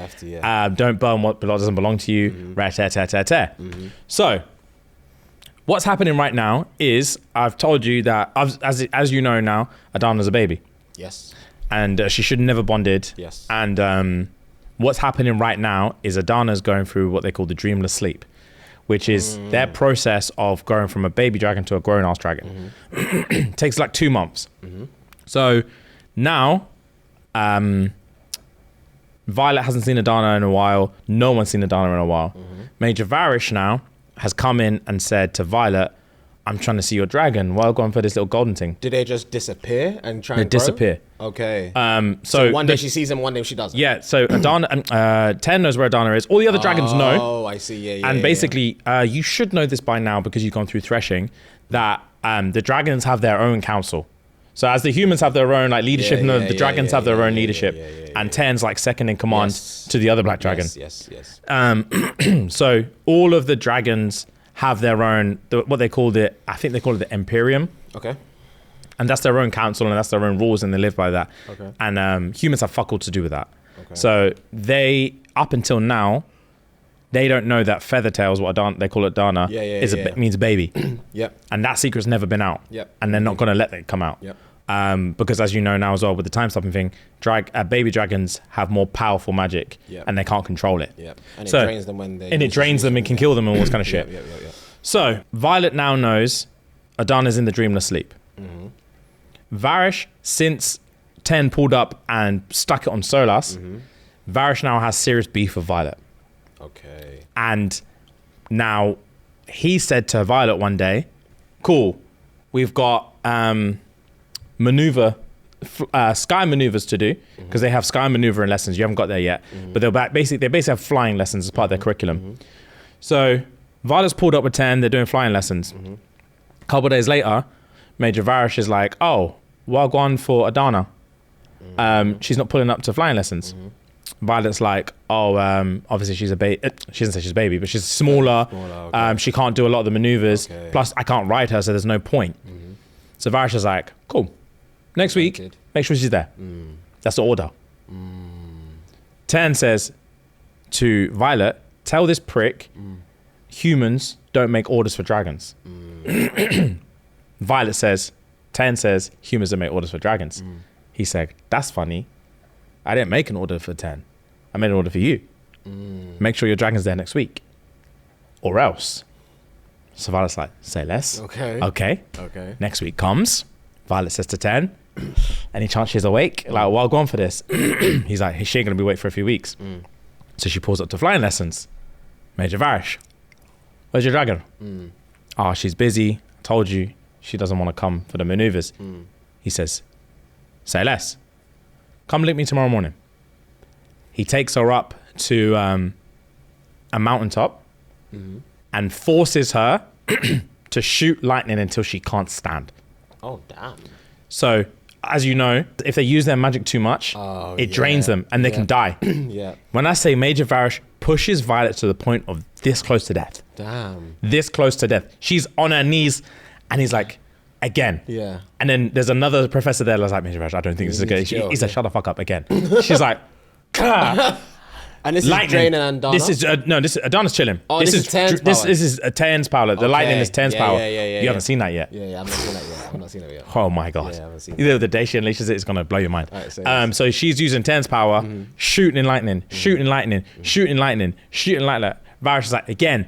Don't burn what doesn't belong to you. So what's happening right now is I've told you that as you know now, Adana's a baby. Yes. And she should have never bonded. Yes. And what's happening right now is Adana's going through what they call the dreamless sleep, which is their process of going from a baby dragon to a grown-ass dragon. Takes like 2 months. So now, Violet hasn't seen Adana in a while. No one's seen Adana in a while. Major Varish now has come in and said to Violet, I'm trying to see your dragon. Why go on for this little golden thing? Did they just disappear and try They and grow? disappear. Okay. So one day she sees him, one day she doesn't. Yeah, so Adana, 10 knows where Adana is. All the other dragons know. Oh, I see. Yeah. And basically, you should know this by now because you've gone through threshing, that the dragons have their own council. So as the humans have their own like leadership, the dragons have their own leadership. And 10's like second in command to the other black dragon. Yes. So all of the dragons have their own, what they called it, I think they call it the Imperium. Okay. And that's their own council and that's their own rules and they live by that. Okay. And humans have fuck all to do with that. Okay. So they, up until now, they don't know that Feathertails, what they call it Dana, means baby. Yep. And that secret's never been out. Yep. And they're not going to let it come out. Yep. Because as you know now as well with the time stopping thing, baby dragons have more powerful magic and they can't control it. Yeah. And it So- drains them when they. And it drains them and can kill them and all this kind of shit. Yeah. So Violet now knows Adana's in the dreamless sleep. Varish, since 10 pulled up and stuck it on Solas, Varish now has serious beef with Violet. Okay. And now he said to Violet one day, cool, we've got sky maneuvers to do, because they have sky maneuvering lessons. You haven't got there yet. But they basically have flying lessons as part of their curriculum. So Violet's pulled up with 10, they're doing flying lessons. A couple of days later, Major Varish is like, oh, well gone for Adana. She's not pulling up to flying lessons. Violet's like, oh, obviously she's a baby. She doesn't say she's a baby, but she's smaller. Okay. She can't do a lot of the maneuvers. Okay. Plus, I can't ride her, so there's no point. So Varish is like, cool. Next week, Noted. make sure she's there. That's the order. Tan says to Violet, tell this prick, humans don't make orders for dragons. Violet says, Tan says, humans don't make orders for dragons. He said, that's funny. I didn't make an order for 10. I made an order for you. Make sure your dragon's there next week. Or else. So Violet's like, say less. Okay. Okay. Okay. Next week comes. Violet says to 10, any chance she's awake? Like, well, go on for this. He's like, she ain't going to be awake for a few weeks. So she pulls up to flying lessons. Major Varish, where's your dragon? Oh, she's busy. Told you. She doesn't want to come for the maneuvers. He says, say less. Come link me tomorrow morning. He takes her up to a mountaintop and forces her to shoot lightning until she can't stand. Oh, damn. So, as you know, if they use their magic too much, it drains them and they can die. Yeah. When I say Major Varish pushes Violet to the point of this close to death. Damn. This close to death. She's on her knees and he's like, again. Yeah. And then there's another professor there that's like, Major Varish, I don't think this is need to good. chill, He said, shut the fuck up again. She's like, "Gah." And this Lightning. is draining Adana? This is this is Adana's chilling. Oh, this is Tan's this power. This is Tan's power. The lightning is Tan's power. Yeah. You haven't seen that yet. Yeah, I've not seen that yet. I've not seen it yet. Oh my god! Yeah, I haven't seen Either the day she unleashes it, it's gonna blow your mind. Alright, say yes. So she's using Tan's power, shooting in lightning, shooting lightning, shooting lightning, shooting lightning. Varish is like again.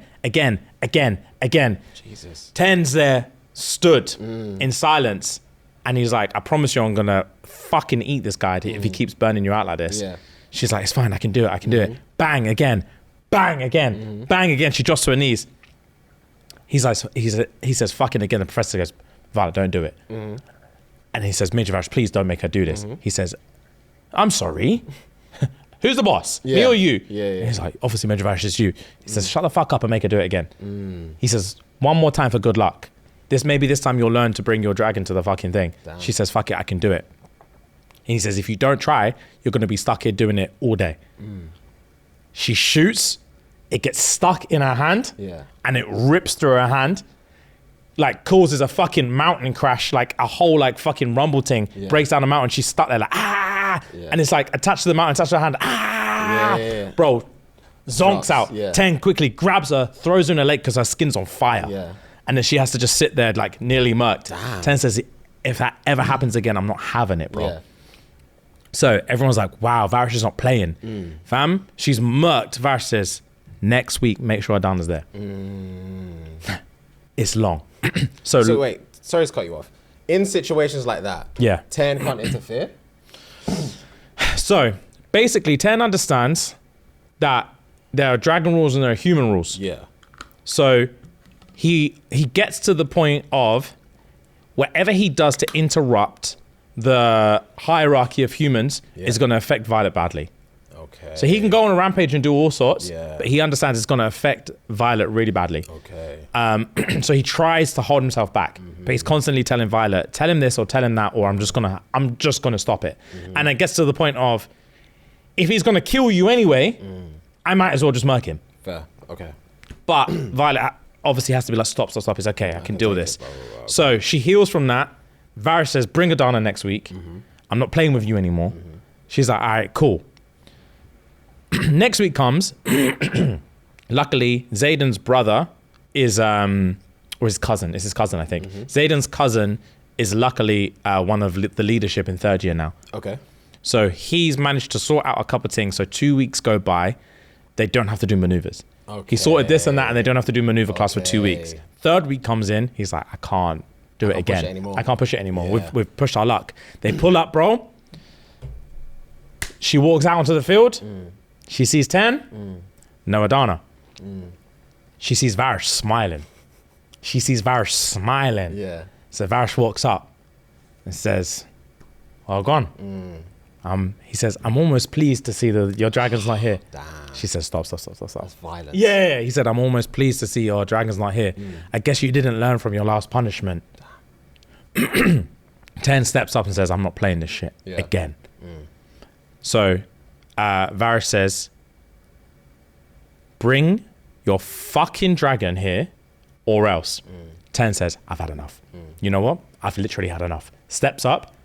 Jesus. Tan's there, stood in silence, and he's like, "I promise you, I'm gonna fucking eat this guy if he keeps burning you out like this." Yeah. She's like, "It's fine, I can do it. I can do it." Bang again, bang again, bang again. She drops to her knees. He's like, he says, "Fucking again." The professor goes, "Violet, don't do it." And he says, Major Varish, please don't make her do this. He says, "I'm sorry. Who's the boss? Me Yeah. or you?" Yeah. And he's like, "Obviously, Major Varish is you." He says, "Shut the fuck up and make her do it again." He says, "One more time for good luck. Maybe this time you'll learn to bring your dragon to the fucking thing." Damn. She says, "Fuck it, I can do it." And he says, "If you don't try, you're going to be stuck here doing it all day." She shoots, it gets stuck in her hand, Yeah. and it rips through her hand, like causes a fucking mountain crash, like a whole like fucking rumble thing, breaks down the mountain. She's stuck there like, ah, and it's like attached to the mountain, attached to her hand, ah, Yeah. bro, zonks Drops, out. yeah. 10 quickly grabs her, throws her in a lake because her skin's on fire. Yeah. And then she has to just sit there like nearly murked. Damn. 10 says, if that ever happens again, I'm not having it, bro. Yeah. So everyone's like, wow, Varish is not playing. Fam, she's murked. Varish says, next week, make sure Adana's there. It's long. So wait, sorry to cut you off. In situations like that, Yeah. 10 can't interfere? So basically, Ten understands that there are dragon rules and there are human rules. Yeah. So he gets to the point of whatever he does to interrupt the hierarchy of humans is going to affect Violet badly. Okay. So he can go on a rampage and do all sorts, Yeah. but he understands it's going to affect Violet really badly. Okay. So he tries to hold himself back, but he's constantly telling Violet, tell him this or tell him that, or I'm just gonna stop it. And it gets to the point of, if he's gonna kill you anyway, I might as well just murk him. Fair. Okay. But Violet obviously has to be like, stop. It's okay, I can deal with take this. it, blah, blah, blah. So she heals from that. Varish says, bring Adana next week. I'm not playing with you anymore. She's like, all right, cool. Next week comes. Luckily, Zayden's brother is, or his cousin. It's his cousin, I think. Zayden's cousin is luckily one of the leadership in third year now. Okay. So he's managed to sort out a couple of things. So 2 weeks go by, they don't have to do maneuvers. Okay. He sorted this and that, and they don't have to do maneuver class for 2 weeks. Okay. Third week comes in, he's like, I can't do it again. I can't push it anymore. Yeah. We've pushed our luck. They pull up, bro. She walks out onto the field. She sees 10. No Adana. She sees Varish smiling. Yeah. So Varish walks up and says, well, gone. He says, I'm almost pleased to see that your dragon's not here. Damn. She says, stop. That's violence. Yeah, he said, I'm almost pleased to see your dragon's not here. I guess you didn't learn from your last punishment. 10 steps up and says, I'm not playing this shit again. So Varish says, bring your fucking dragon here or else. 10 says, I've had enough. You know what? I've literally had enough. Steps up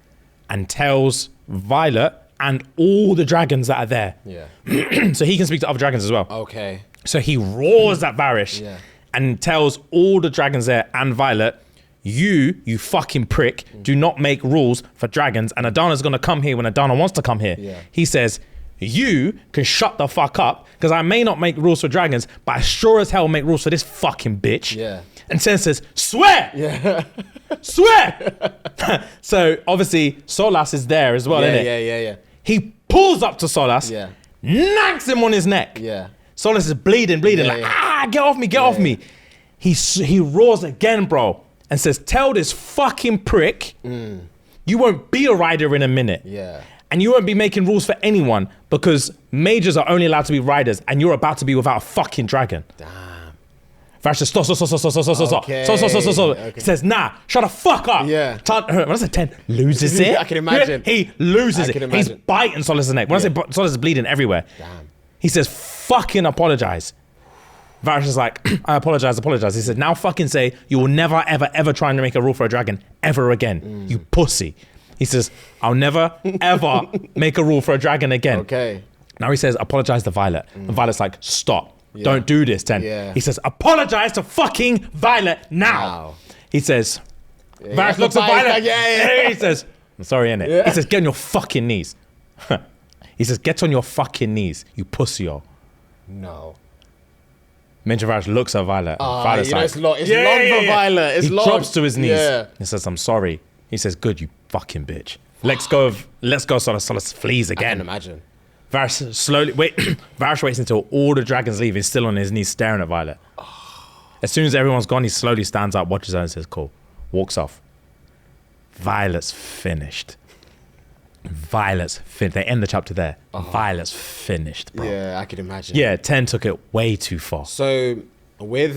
and tells Violet and all the dragons that are there. Yeah. So he can speak to other dragons as well. Okay. So he roars at Varish Yeah. and tells all the dragons there and Violet, you fucking prick, do not make rules for dragons. And Adana's going to come here when Adana wants to come here. Yeah. He says, you can shut the fuck up because I may not make rules for dragons, but I sure as hell make rules for this fucking bitch. Yeah. And Ten says, swear! Yeah. Swear! So obviously Solas is there as well, isn't it? Yeah. He pulls up to Solas, Yeah. knacks him on his neck. Yeah. Solas is bleeding, Yeah. get off me. He roars again, bro, and says, tell this fucking prick, you won't be a rider in a minute. Yeah. And you won't be making rules for anyone because majors are only allowed to be riders and you're about to be without a fucking dragon. Damn. Varish says, stop. Okay. He says, nah, shut the fuck up. Yeah. When I say 10, loses it. I can imagine. He loses I it. can He's imagine. biting Solas' neck. When I say Solas is bleeding everywhere. Damn. He says, fucking apologize. Varish is like, I apologize. He said, now fucking say you will never, ever try and make a rule for a dragon ever again. You pussy. He says, I'll never, ever make a rule for a dragon again. Okay. Now he says, apologize to Violet. And Violet's like, stop. Don't do this, 10. Yeah. He says, apologize to fucking Violet now. Wow. He says, Varish looks at Violet. He says, I'm sorry, innit? Yeah. He says, get on your fucking knees. He says, get on your fucking knees, you pussy-o. No. Major Varish looks at Violet. Violet's like, it's long for Violet. It's he long. drops to his knees. Yeah. He says, I'm sorry. He says, good, you fucking bitch. Let's go, Solas flees I again. can imagine. Varish waits until all the dragons leave. He's still on his knees staring at Violet. As soon as everyone's gone, he slowly stands up, watches her and says, cool. Walks off. Violet's finished. They end the chapter there. Violet's finished, bro. Yeah, I can imagine. Yeah, 10 took it way too far. So with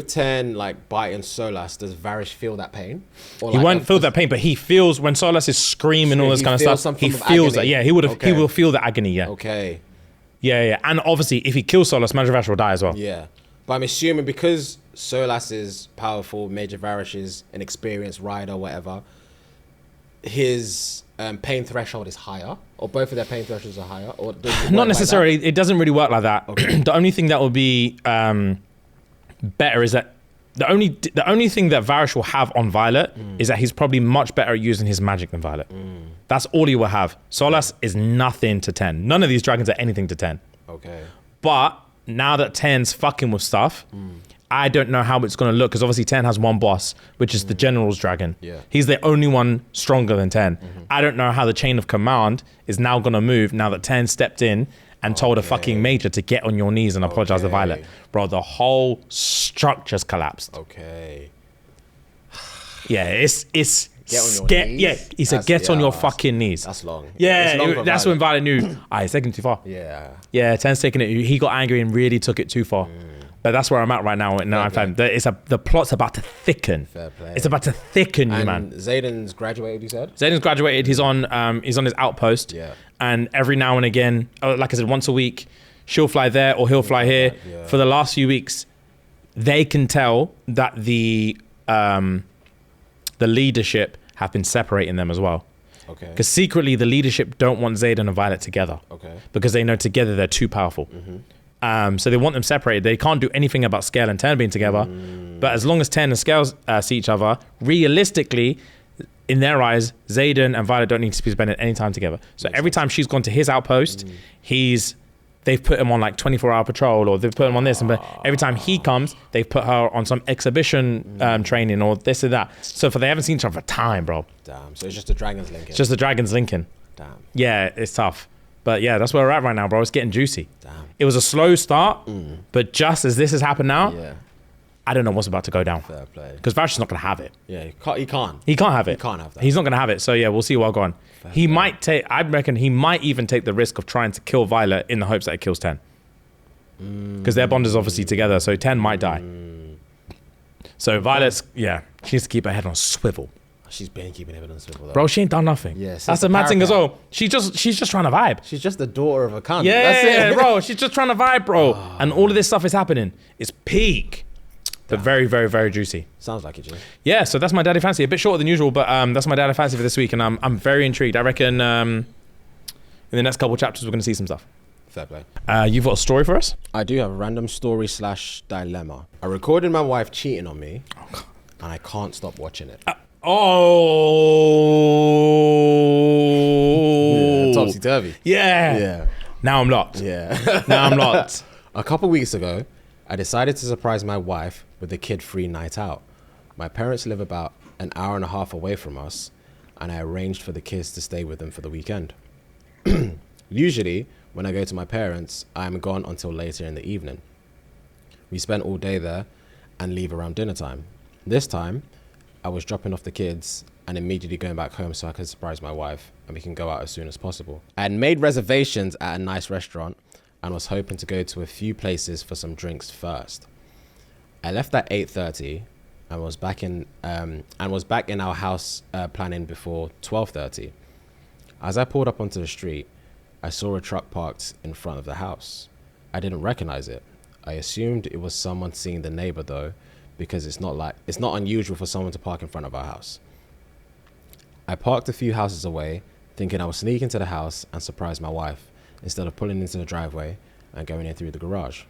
10 like biting Solas, does Varish feel that pain? Or He like won't feel that pain, but he feels when Solas is screaming all this he kind of feels stuff. some He form of feels that. agony. Yeah, he would have. Okay. He will feel the agony. Yeah. Okay. Yeah. And obviously, if he kills Solas, Major Varish will die as well. Yeah. But I'm assuming because Solas is powerful, Major Varish is an experienced rider, whatever, his pain threshold is higher, or both of their pain thresholds are higher, or does it work Not like necessarily. It doesn't really work like that. The only thing that will be better is that the only thing that Varish will have on Violet is that he's probably much better at using his magic than Violet. That's all he will have. Solas is nothing to 10. None of these dragons are anything to 10. that? Okay. But now that 10's fucking with stuff, I don't know how it's going to look because obviously 10 has one boss, which is the General's Dragon. Yeah. He's the only one stronger than 10. I don't know how the chain of command is now going to move now that 10 stepped in and told a fucking major to get on your knees and apologize to Violet. Bro, the whole structure's collapsed. Okay. Yeah, it's Get on your knees? Yeah, he said, get on your that's- fucking knees. That's long. Yeah, It's long for that's when Violet knew, it's taking it too far. Yeah. Yeah, 10's taking it. He got angry and really took it too far. But that's where I'm at right now. The plot's about to thicken. Fair play. It's about to thicken, you And man. Zayden's graduated, you said? Zayden's graduated. He's on his outpost. Yeah. And every now and again, like I said, once a week, she'll fly there or he'll fly here. Yeah. For the last few weeks, they can tell that the leadership have been separating them as well. Okay. Because secretly, the leadership don't want Zayden and Violet together. Okay. Because they know together they're too powerful. So they want them separated. They can't do anything about Scale and Ten being together. But as long as Ten and Scale see each other, realistically, in their eyes, Zayden and Violet don't need to be spending any time together. So every time she's gone to his outpost, they've put him on like 24-hour patrol, or they've put him on this. And every time he comes, they've put her on some exhibition training or this or that. So they haven't seen each other for time, bro. Damn. So it's just the dragons linking. It's just the dragons linking. Damn. Yeah, it's tough. But yeah, that's where we're at right now, bro. It's getting juicy. Damn. It was a slow start, but just as this has happened now, Yeah. I don't know what's about to go down. Fair play. Because Vash is not going to have it. Yeah, he can't. He can't have it. He can't have that. He's not going to have it. So yeah, we'll see what going. He might take, I reckon he might even take the risk of trying to kill Violet in the hopes that it kills 10. Because their bond is obviously together, so 10 might die. So Violet's, yeah, she needs to keep her head on a swivel. She's been keeping it on swivel though. Bro, she ain't done nothing. Yeah, since that's the the mad thing as parapet. well. She's just trying to vibe. She's just the daughter of a cunt. Yeah, That's it. bro. She's just trying to vibe, bro. And all of this stuff is happening. It's peak. But very, very, very juicy. Sounds like it, Jay. Yeah, so that's my daddy fancy. A bit shorter than usual, but that's my daddy fancy for this week, and I'm very intrigued. I reckon in the next couple of chapters we're going to see some stuff. Fair play. You've got a story for us? I do have a random story / dilemma. I recorded my wife cheating on me, and I can't stop watching it. Topsy turvy. Yeah. Yeah. Now I'm locked. Yeah. Now I'm locked. A couple weeks ago, I decided to surprise my wife with a kid-free night out. My parents live about an hour and a half away from us, and I arranged for the kids to stay with them for the weekend. Usually, when I go to my parents, I'm gone until later in the evening. We spend all day there and leave around dinner time. This time, I was dropping off the kids and immediately going back home so I could surprise my wife and we can go out as soon as possible. I had made reservations at a nice restaurant and was hoping to go to a few places for some drinks first. I left at 8:30 and was back in our house planning before 12:30. As I pulled up onto the street, I saw a truck parked in front of the house. I didn't recognize it. I assumed it was someone seeing the neighbor though, because it's not unusual for someone to park in front of our house. I parked a few houses away, thinking I would sneak into the house and surprise my wife, instead of pulling into the driveway and going in through the garage.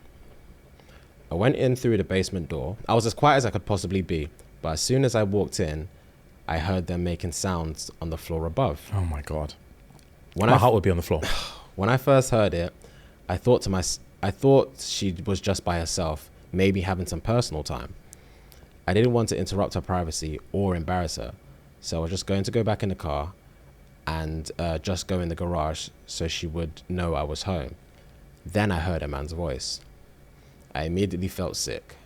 I went in through the basement door. I was as quiet as I could possibly be, but as soon as I walked in, I heard them making sounds on the floor above. Oh my God. When My heart would be on the floor. When I first heard it, I thought she was just by herself, maybe having some personal time. I didn't want to interrupt her privacy or embarrass her, so I was just going to go back in the car and just go in the garage so she would know I was home. Then I heard a man's voice. I immediately felt sick.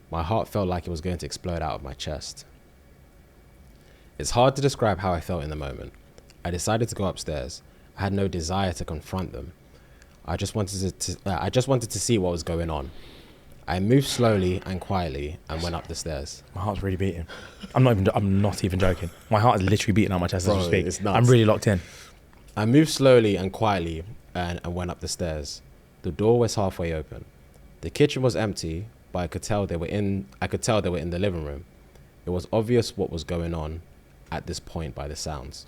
My heart felt like it was going to explode out of my chest. It's hard to describe how I felt in the moment. I decided to go upstairs. I had no desire to confront them. I just wanted to see what was going on. I moved slowly and quietly and went up the stairs. My heart's really beating. I'm not even joking. My heart is literally beating out my chest as we speak. It's nuts. I'm really locked in. I moved slowly and quietly and went up the stairs. The door was halfway open. The kitchen was empty, but I could tell they were in the living room. It was obvious what was going on at this point by the sounds.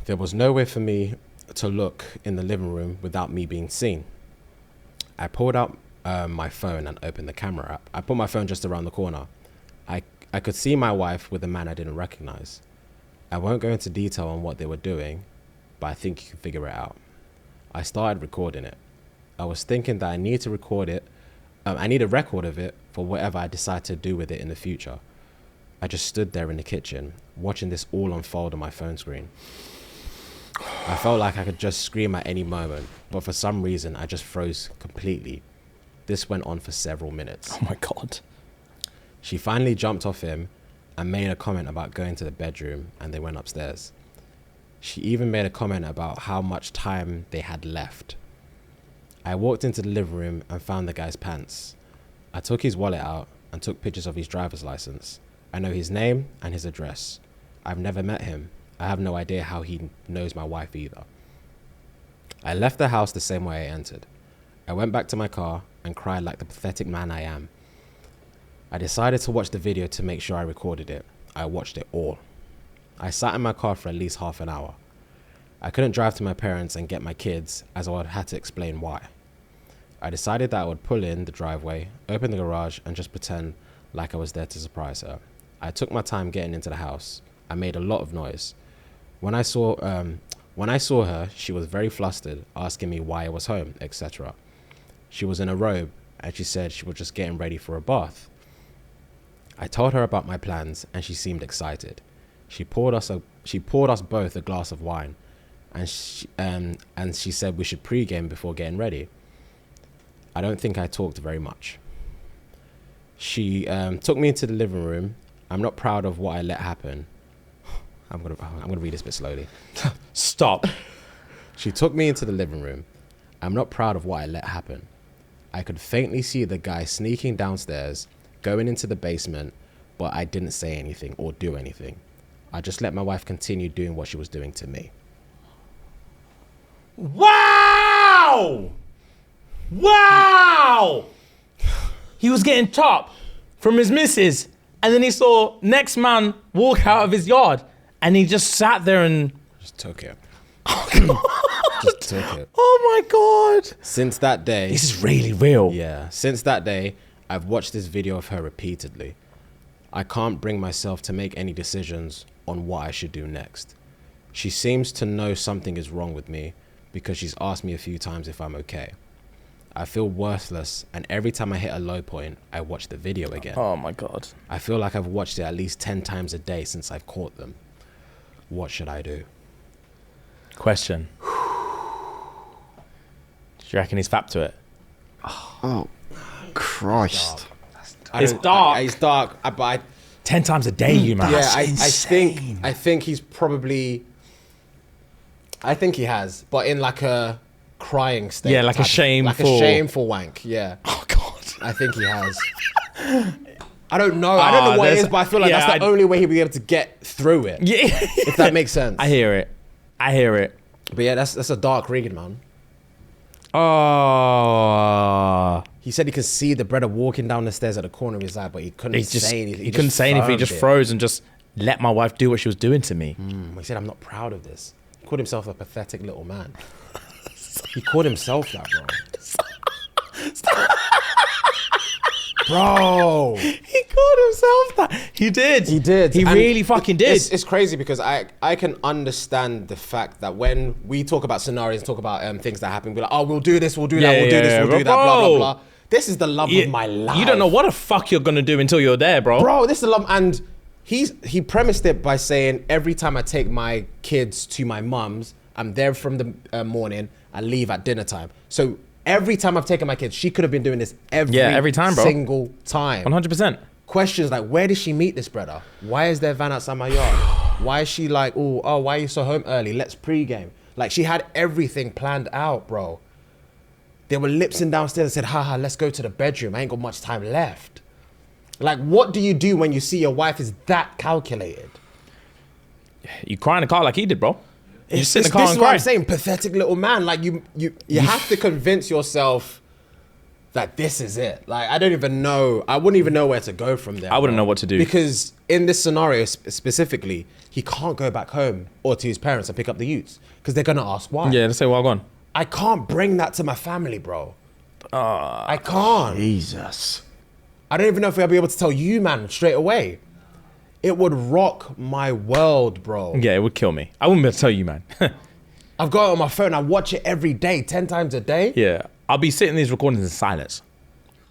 There was nowhere for me to look in the living room without me being seen. I pulled out my phone and opened the camera app. I put my phone just around the corner. I could see my wife with a man I didn't recognize. I won't go into detail on what they were doing, but I think you can figure it out. I started recording it. I was thinking that I need to record it. I need a record of it for whatever I decide to do with it in the future. I just stood there in the kitchen, watching this all unfold on my phone screen. I felt like I could just scream at any moment, but for some reason, I just froze completely. This went on for several minutes. Oh my God. She finally jumped off him and made a comment about going to the bedroom, and they went upstairs. She even made a comment about how much time they had left. I walked into the living room and found the guy's pants. I took his wallet out and took pictures of his driver's license. I know his name and his address. I've never met him. I have no idea how he knows my wife either. I left the house the same way I entered. I went back to my car and cried like the pathetic man I am. I decided to watch the video to make sure I recorded it. I watched it all. I sat in my car for at least half an hour. I couldn't drive to my parents and get my kids, as I would have had to explain why. I decided that I would pull in the driveway, open the garage, and just pretend like I was there to surprise her. I took my time getting into the house. I made a lot of noise. When I saw her, she was very flustered, asking me why I was home, etc. She was in a robe, and she said she was just getting ready for a bath. I told her about my plans, and she seemed excited. She poured us both a glass of wine, and she said we should pregame before getting ready. I don't think I talked very much. She took me into the living room. I'm not proud of what I let happen. I'm gonna read this bit slowly. Stop. She took me into the living room. I'm not proud of what I let happen. I could faintly see the guy sneaking downstairs, going into the basement, but I didn't say anything or do anything. I just let my wife continue doing what she was doing to me. Wow! Wow! He was getting top from his missus, and then he saw next man walk out of his yard, and he just sat there and Just took it. oh Just took it. my god! Since that day... This is really real. Yeah. Since that day, I've watched this video of her repeatedly. I can't bring myself to make any decisions on what I should do next. She seems to know something is wrong with me because she's asked me a few times if I'm okay. I feel worthless, and every time I hit a low point, I watch the video again. Oh my god. I feel like I've watched it at least 10 times a day since I've caught them. What should I do? Question. Do you reckon he's fapped to it? Oh, Christ. It's dark. It's dark, but 10 times a day, you man. yeah, I think he's probably... I think he has, but in like a crying state. Yeah, like a type of- shameful... Like a shameful wank, yeah. Oh god. I think he has. I don't know. I don't know what it is, but I feel like that's the only way he'll be able to get through it. Yeah. If that makes sense. I hear it. But yeah, that's a dark read, man. Oh. He said he could see the brother walking down the stairs at the corner of his eye, but he couldn't say anything. He couldn't say anything. He just firmed it. froze and just let my wife do what she was doing to me. He said, I'm not proud of this. He called himself a pathetic little man. He called himself that, bro. Bro. He called himself that. He did. He did. He And really fucking did. It's crazy because I can understand the fact that when we talk about scenarios, talk about things that happen, we're like, oh, we'll do this, we'll do that, we'll do this, we'll do that, blah, blah, blah. This is the love of my life. You don't know what the fuck you're gonna do until you're there, bro. Bro, this is the love. And he premised it by saying, every time I take my kids to my mum's, I'm there from the morning, I leave at dinner time. So every time I've taken my kids, she could have been doing this every time, bro. single time. 100%. Questions like, where did she meet this brother? Why is there van outside my yard? Why is she like, oh, why are you so home early? Let's pregame. Like, she had everything planned out, bro. They were lipsing downstairs and said, haha, let's go to the bedroom. I ain't got much time left. Like, what do you do when you see your wife is that calculated? You cry in the car like he did, bro. You This sit in the car is and what cry. I'm saying, pathetic little man. Like, you have to convince yourself that this is it. Like, I don't even know. I wouldn't even know where to go from there. I wouldn't bro. know what to do. Because in this scenario specifically, he can't go back home or to his parents and pick up the youths because they're going to ask why. Yeah, let's say, well, go on. I can't bring that to my family, bro. I can't. Jesus. I don't even know if I'll be able to tell you, man, straight away. It would rock my world, bro. Yeah, it would kill me. I wouldn't be able to tell you, man. I've got it on my phone. I watch it every day, 10 times a day. Yeah. I'll be sitting these recordings in silence.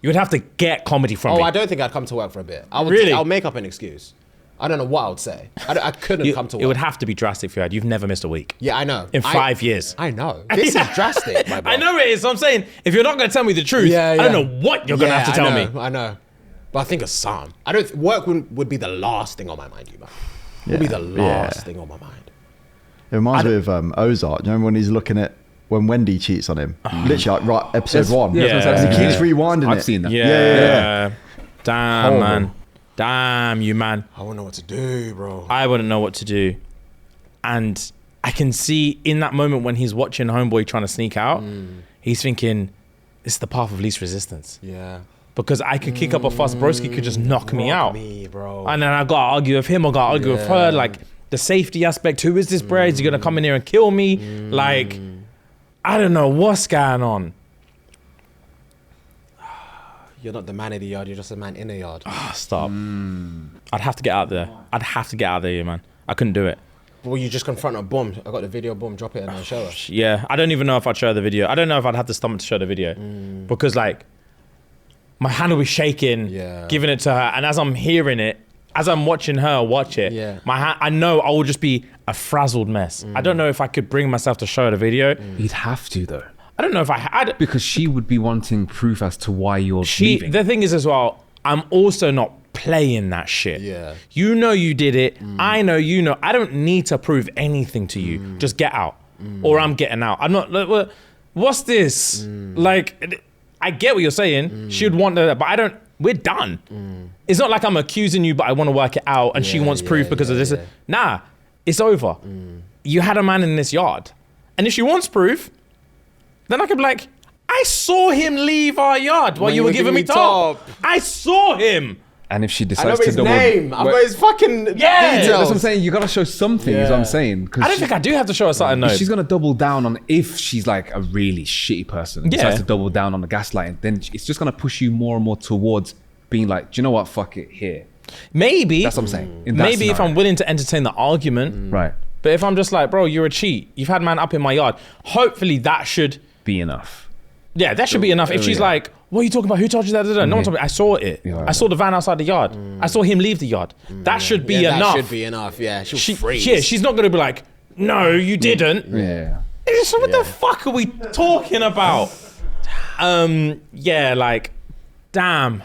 You would have to get comedy from me. Oh, I don't think I'd come to work for a bit. Really? I'll make up an excuse. I don't know what I would say. I couldn't come to work. It would have to be drastic for you. You've never missed a week. Yeah, I know. In 5 years. I know. This is drastic, my bro. I know it is. So I'm saying, if you're not going to tell me the truth, I don't know what you're going to have to tell me. I know. But I think a psalm. Work would be the last thing on my mind, you man. Would be the last thing on my mind. It reminds me of Ozark. Do you remember when he's looking at when Wendy cheats on him? Literally, like, right, episode 1. Yeah, He keeps rewinding it. I've seen that. Yeah. Damn, Horrible. man. Damn you, man. I wouldn't know what to do, bro. I wouldn't know what to do. And I can see in that moment when he's watching Homeboy trying to sneak out, he's thinking, this is the path of least resistance. Yeah. Because I could kick up a fuss, broski could just knock me out. Me, bro. And then I got to argue with him, I got to argue with her. Like, the safety aspect, who is this bro? Is he going to come in here and kill me? Like, I don't know what's going on. You're not the man of the yard. You're just a man in the yard. Stop. I'd have to get out there. I'd have to get out there, man. I couldn't do it. Well, you just confront a bomb. I got the video, boom, drop it and then show her. Yeah, I don't even know if I'd show the video. I don't know if I'd have the stomach to show the video because like my hand will be shaking, giving it to her, and as I'm hearing it, as I'm watching her watch it, my hand, I know I will just be a frazzled mess. I don't know if I could bring myself to show her the video. You'd have to though. I don't know if I had because she would be wanting proof as to why you're leaving. The thing is as well, I'm also not playing that shit. Yeah. You know you did it. I know you know. I don't need to prove anything to you. Just get out. Or I'm getting out. I'm not like, what's this? Like, I get what you're saying. She would want that, but I don't. We're done. It's not like I'm accusing you, but I want to work it out and she wants proof because of this. Nah, it's over. You had a man in this yard. And if she wants proof, then I could be like, I saw him leave our yard while you were giving me top. I saw him. And if she I know decides to his double, name. I've got his fucking details. that's what I'm saying. You gotta show something. Is what I'm saying. I don't think I do have to show her something. No, if she's gonna double down on if she's like a really shitty person, decides to double down on the gaslighting, then it's just gonna push you more and more towards being like, do you know what? Fuck it, here. Maybe That's what I'm saying. In that maybe if scenario. I'm willing to entertain the argument, Right, but if I'm just like, bro, you're a cheat. You've had man up in my yard. Hopefully that should, be enough. yeah, that should be enough. If she's like, what are you talking about? Who told you that? No one told me. I saw it. Yeah. I saw the van outside the yard. I saw him leave the yard. That should be enough. That should be enough. Yeah, she'll freeze. Yeah, she's not gonna be like, no, you didn't. Yeah. So what the fuck are we talking about? Yeah, like, damn.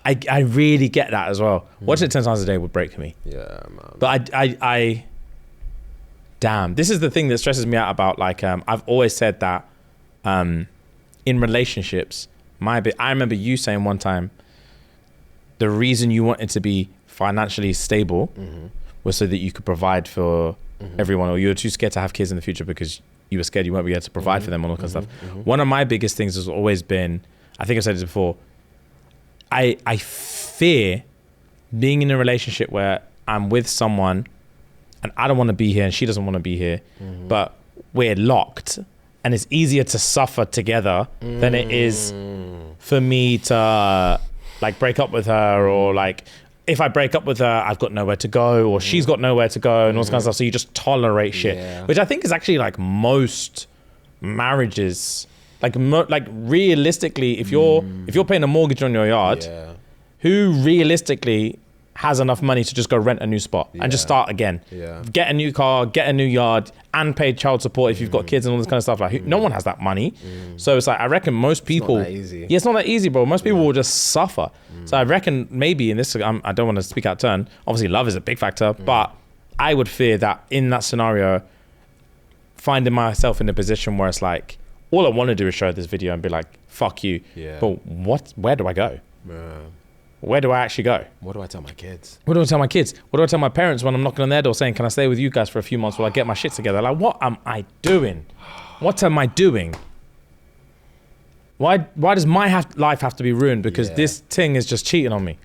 I really get that as well. Watching it 10 times a day would break me. Yeah, man. But I damn, this is the thing that stresses me out about like, I've always said that in relationships, I remember you saying one time, the reason you wanted to be financially stable was so that you could provide for everyone, or you were too scared to have kids in the future because you were scared you won't be able to provide for them and all that kind of stuff. One of my biggest things has always been, I think I said this before, I fear being in a relationship where I'm with someone and I don't want to be here and she doesn't want to be here, but we're locked and it's easier to suffer together than it is for me to like break up with her, or like if I break up with her, I've got nowhere to go, or she's got nowhere to go and all this kind of stuff. So you just tolerate shit, which I think is actually like most marriages. Like realistically, if you're paying a mortgage on your yard, who realistically has enough money to just go rent a new spot and just start again? Get a new car, get a new yard, and pay child support if you've got kids and all this kind of stuff. Like no one has that money, so it's like I reckon most people. It's not that easy. Yeah, it's not that easy, bro. Most people will just suffer. So I reckon maybe in this, I don't want to speak out of turn. Obviously, love is a big factor, but I would fear that in that scenario, finding myself in a position where it's like, all I want to do is show this video and be like, fuck you. But where do I go? Where do I actually go? What do I tell my kids? What do I tell my kids? What do I tell my parents when I'm knocking on their door saying, can I stay with you guys for a few months while I get my shit together? Like, what am I doing? What am I doing? Why does my life have to be ruined because this thing is just cheating on me?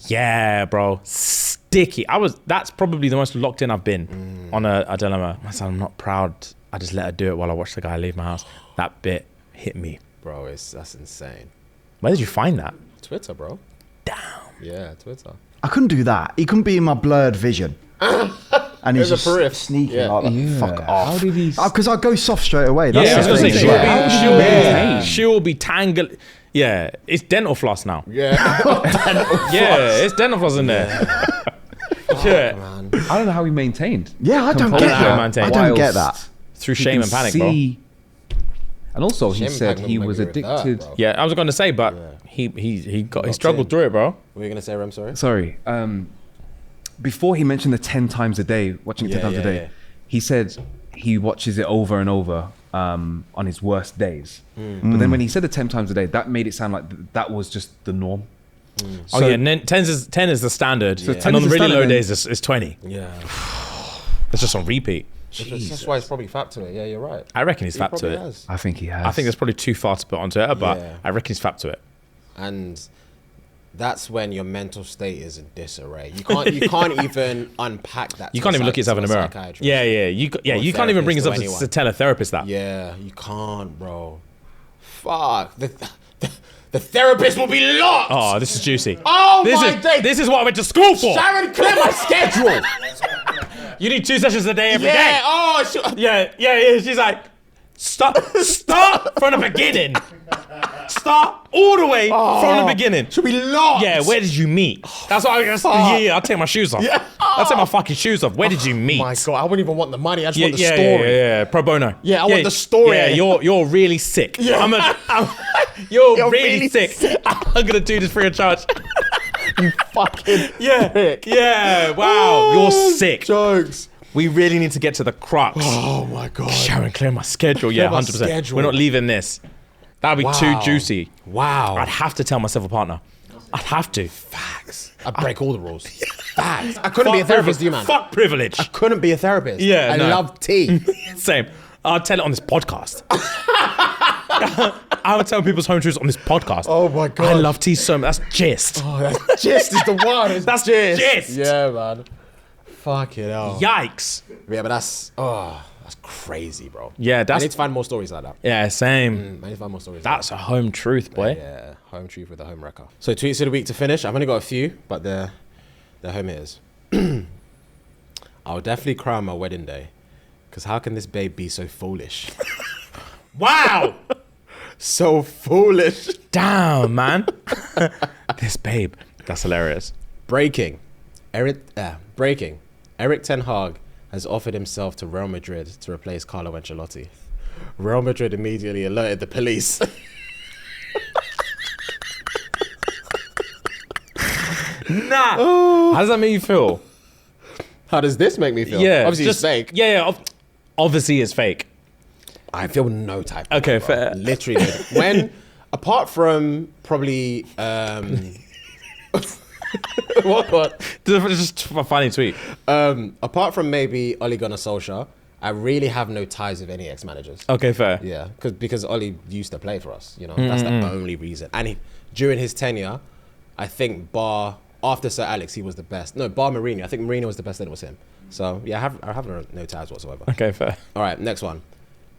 Yeah, bro. Sticky. That's probably the most locked in I've been on a dilemma. I said, I'm not proud. I just let her do it while I watch the guy leave my house. That bit hit me. Bro, that's insane. Where did you find that? Twitter, bro. Damn. Yeah, Twitter. I couldn't do that. He couldn't be in my blurred vision. And he's There's a periph. just sneaking Yeah. like that. Fuck off. How did he? Because I go soft straight away. That's Yeah, I was the gonna thing. say she'll be tangled. Yeah, it's dental floss now. Yeah. Yeah, it's dental floss in there. Yeah, Man. I don't know how he maintained. Yeah, I don't Composure. get that. Maintain. I don't get Whilst that. through he shame can and panic, bro. see- And also, he Shame and said panic he don't was make me with that, addicted. bro. Yeah, I was going to say, but he struggled through it, bro. What were you going to say, Rem? Sorry? Sorry. Before he mentioned the 10 times a day, watching it 10 times a day, he said he watches it over and over on his worst days. But then when he said the 10 times a day, that made it sound like that was just the norm. Oh yeah, 10 is the standard, So 10 and on is the the really low standard, days it's 20. Yeah. It's just on repeat. That's why he's probably fat to it. Yeah, you're right. I reckon he's He fat to probably it. has. I think he has. I think that's probably too far to put onto it, but Yeah. I reckon he's fat to it. And that's when your mental state is in disarray. You can't even unpack that. You to can't a even look yourself in the to a mirror. psychiatrist. Yeah. You can't even bring therapist or yourself to anyone. tell a therapist that. Yeah, you can't, bro. Fuck. The therapist will be locked. Oh, this is juicy. Oh, this my day. This is what I went to school for. Sharon, clear my schedule. You need 2 sessions a day every day. Yeah. Oh, Yeah. She's like, start from the beginning. Start all the way from the beginning. should be locked. Yeah, where did you meet? That's what I was. Yeah, I'll take my shoes off. Yeah. I'll take my fucking shoes off. Where did you meet? My God, I wouldn't even want the money. I just want the yeah, story. Yeah. Pro bono. Yeah, I want the story. Yeah, you're really sick. Yeah. You're really sick. I'm gonna do this free of charge. Fucking Yeah. Wow, you're sick. Jokes. We really need to get to the crux. Oh my God. Sharon, clear my schedule. Yeah, my 100%. schedule. We're not leaving this. That'd be too juicy. Wow. I'd have to tell myself a partner. I'd have to. Facts. I'd break all the rules. Facts. I couldn't be a therapist, you man. Fuck privilege. I couldn't be a therapist. Yeah, I no. love tea. Same. I'll tell it on this podcast. I would tell people's home truths on this podcast. Oh my God. I love tea so much. That's gist. Oh, that's gist is the one. That's gist. Yeah, man. Fuck it hell. Yikes. Yeah, but that's crazy, bro. Yeah, I that's need to find more stories like that. yeah, same. I need to find more stories. That's a home truth, boy. like that. Yeah, home truth with a home wrecker. So tweets of the week to finish. I've only got a few, but they're home hitters. I'll definitely cry on my wedding day, because how can this babe be so foolish? Wow. So foolish. Damn, man. This babe. That's hilarious. Breaking. Eric Ten Hag has offered himself to Real Madrid to replace Carlo Ancelotti. Real Madrid immediately alerted the police. Nah. How does that make you feel? How does this make me feel? Yeah. Obviously it's fake. Yeah. Obviously it's fake. I feel no type of Okay, way, bro. fair. Literally. When, apart from probably, what? Just a funny tweet. Apart from maybe Ole Gunnar Solskjaer, I really have no ties with any ex-managers. Okay, fair. Yeah, because Ole used to play for us, you know. That's the only reason. And during his tenure, I think after Sir Alex, he was the best. No, bar Mourinho. I think Mourinho was the best, then it was him. So, yeah, I have no ties whatsoever. Okay, fair. All right, next one.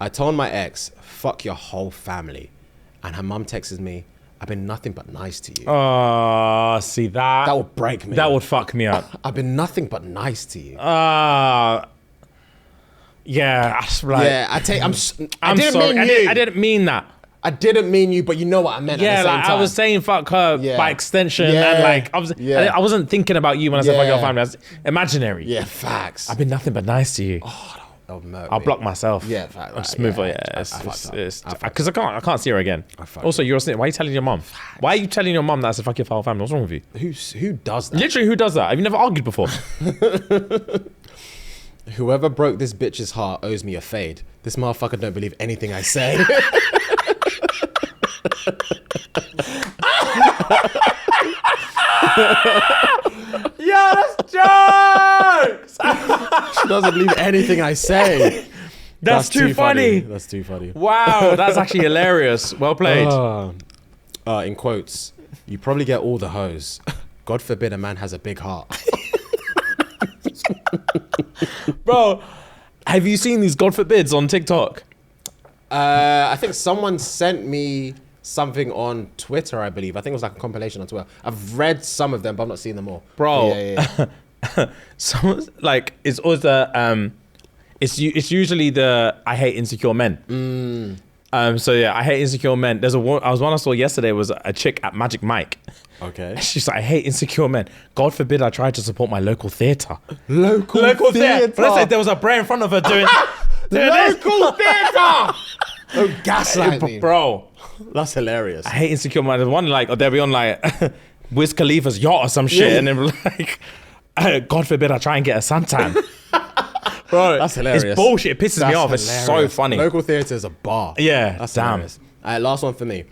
I told my ex, fuck your whole family. And her mum texts me, I've been nothing but nice to you. Oh, see that? That would break me. That would fuck me up. I've been nothing but nice to you. Yeah, like, Yeah, I didn't sorry. mean you. I didn't mean that. I didn't mean you, but you know what I meant at Yeah, the same like time. I was saying fuck her Yeah. by extension, Yeah. and like Yeah. I wasn't thinking about you when I said fuck your Yeah. family. I was imaginary. Yeah, facts. I've been nothing but nice to you. That would murk I'll me. block myself. Yeah, fact, I'll right, just move on. yeah. Yeah, I fucked up. because I can't see her again. fucked Also, you're a snitch. Why are you telling your mom? Why are you telling your mom that's a fuck your whole family? What's wrong with you? Who does that? Literally, who does that? Have you never argued before? Whoever broke this bitch's heart owes me a fade. This motherfucker don't believe anything I say. Yeah, that's jokes. She doesn't believe anything I say. That's too funny. That's too funny. Wow, that's actually hilarious. Well played. In quotes, you probably get all the hoes. God forbid a man has a big heart. Bro, have you seen these God forbids on TikTok? I think someone sent me something on Twitter, I believe. I think it was like a compilation on Twitter. I've read some of them, but I've not seen them all. Bro. Yeah. Someone's like, it's always the it's usually the I hate insecure men. So yeah, I hate insecure men. There's one I saw yesterday was a chick at Magic Mike. Okay. She's like, I hate insecure men. God forbid I tried to support my local theatre. Local theatre. But let's say there was a bra in front of her doing Local theatre. Don't gaslight me. Bro, That's hilarious. I hate insecure men. There's one like, or they'll be on like Wiz Khalifa's yacht or some shit, Yeah. and then like, God forbid I try and get a suntan. Bro, That's hilarious. It's bullshit. It pisses me off. That's It's so hilarious. funny. Local theatre is a bar. Yeah, That's damn. hilarious. All right, last one for me.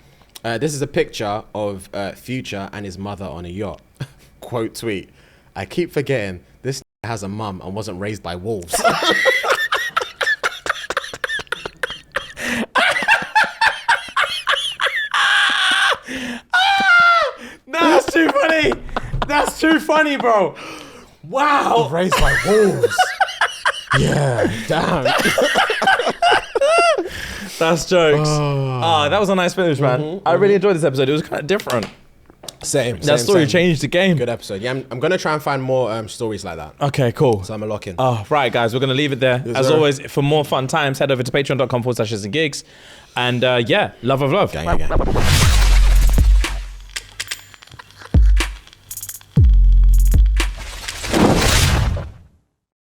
This is a picture of Future and his mother on a yacht. Quote tweet. I keep forgetting this has a mum and wasn't raised by wolves. That's too funny. That's too funny, bro. Wow. Raised by wolves. Yeah, damn. That's jokes. That was a nice finish, man. I really enjoyed this episode. It was kind of different. Same. That story changed the game. Good episode. Yeah, I'm gonna try and find more stories like that. Okay, cool. So I'm a lock in. Right, guys, we're going to leave it there. Yes, As sir. always, for more fun times, head over to patreon.com/ShxtsnGigs. And yeah, love of love. Gang.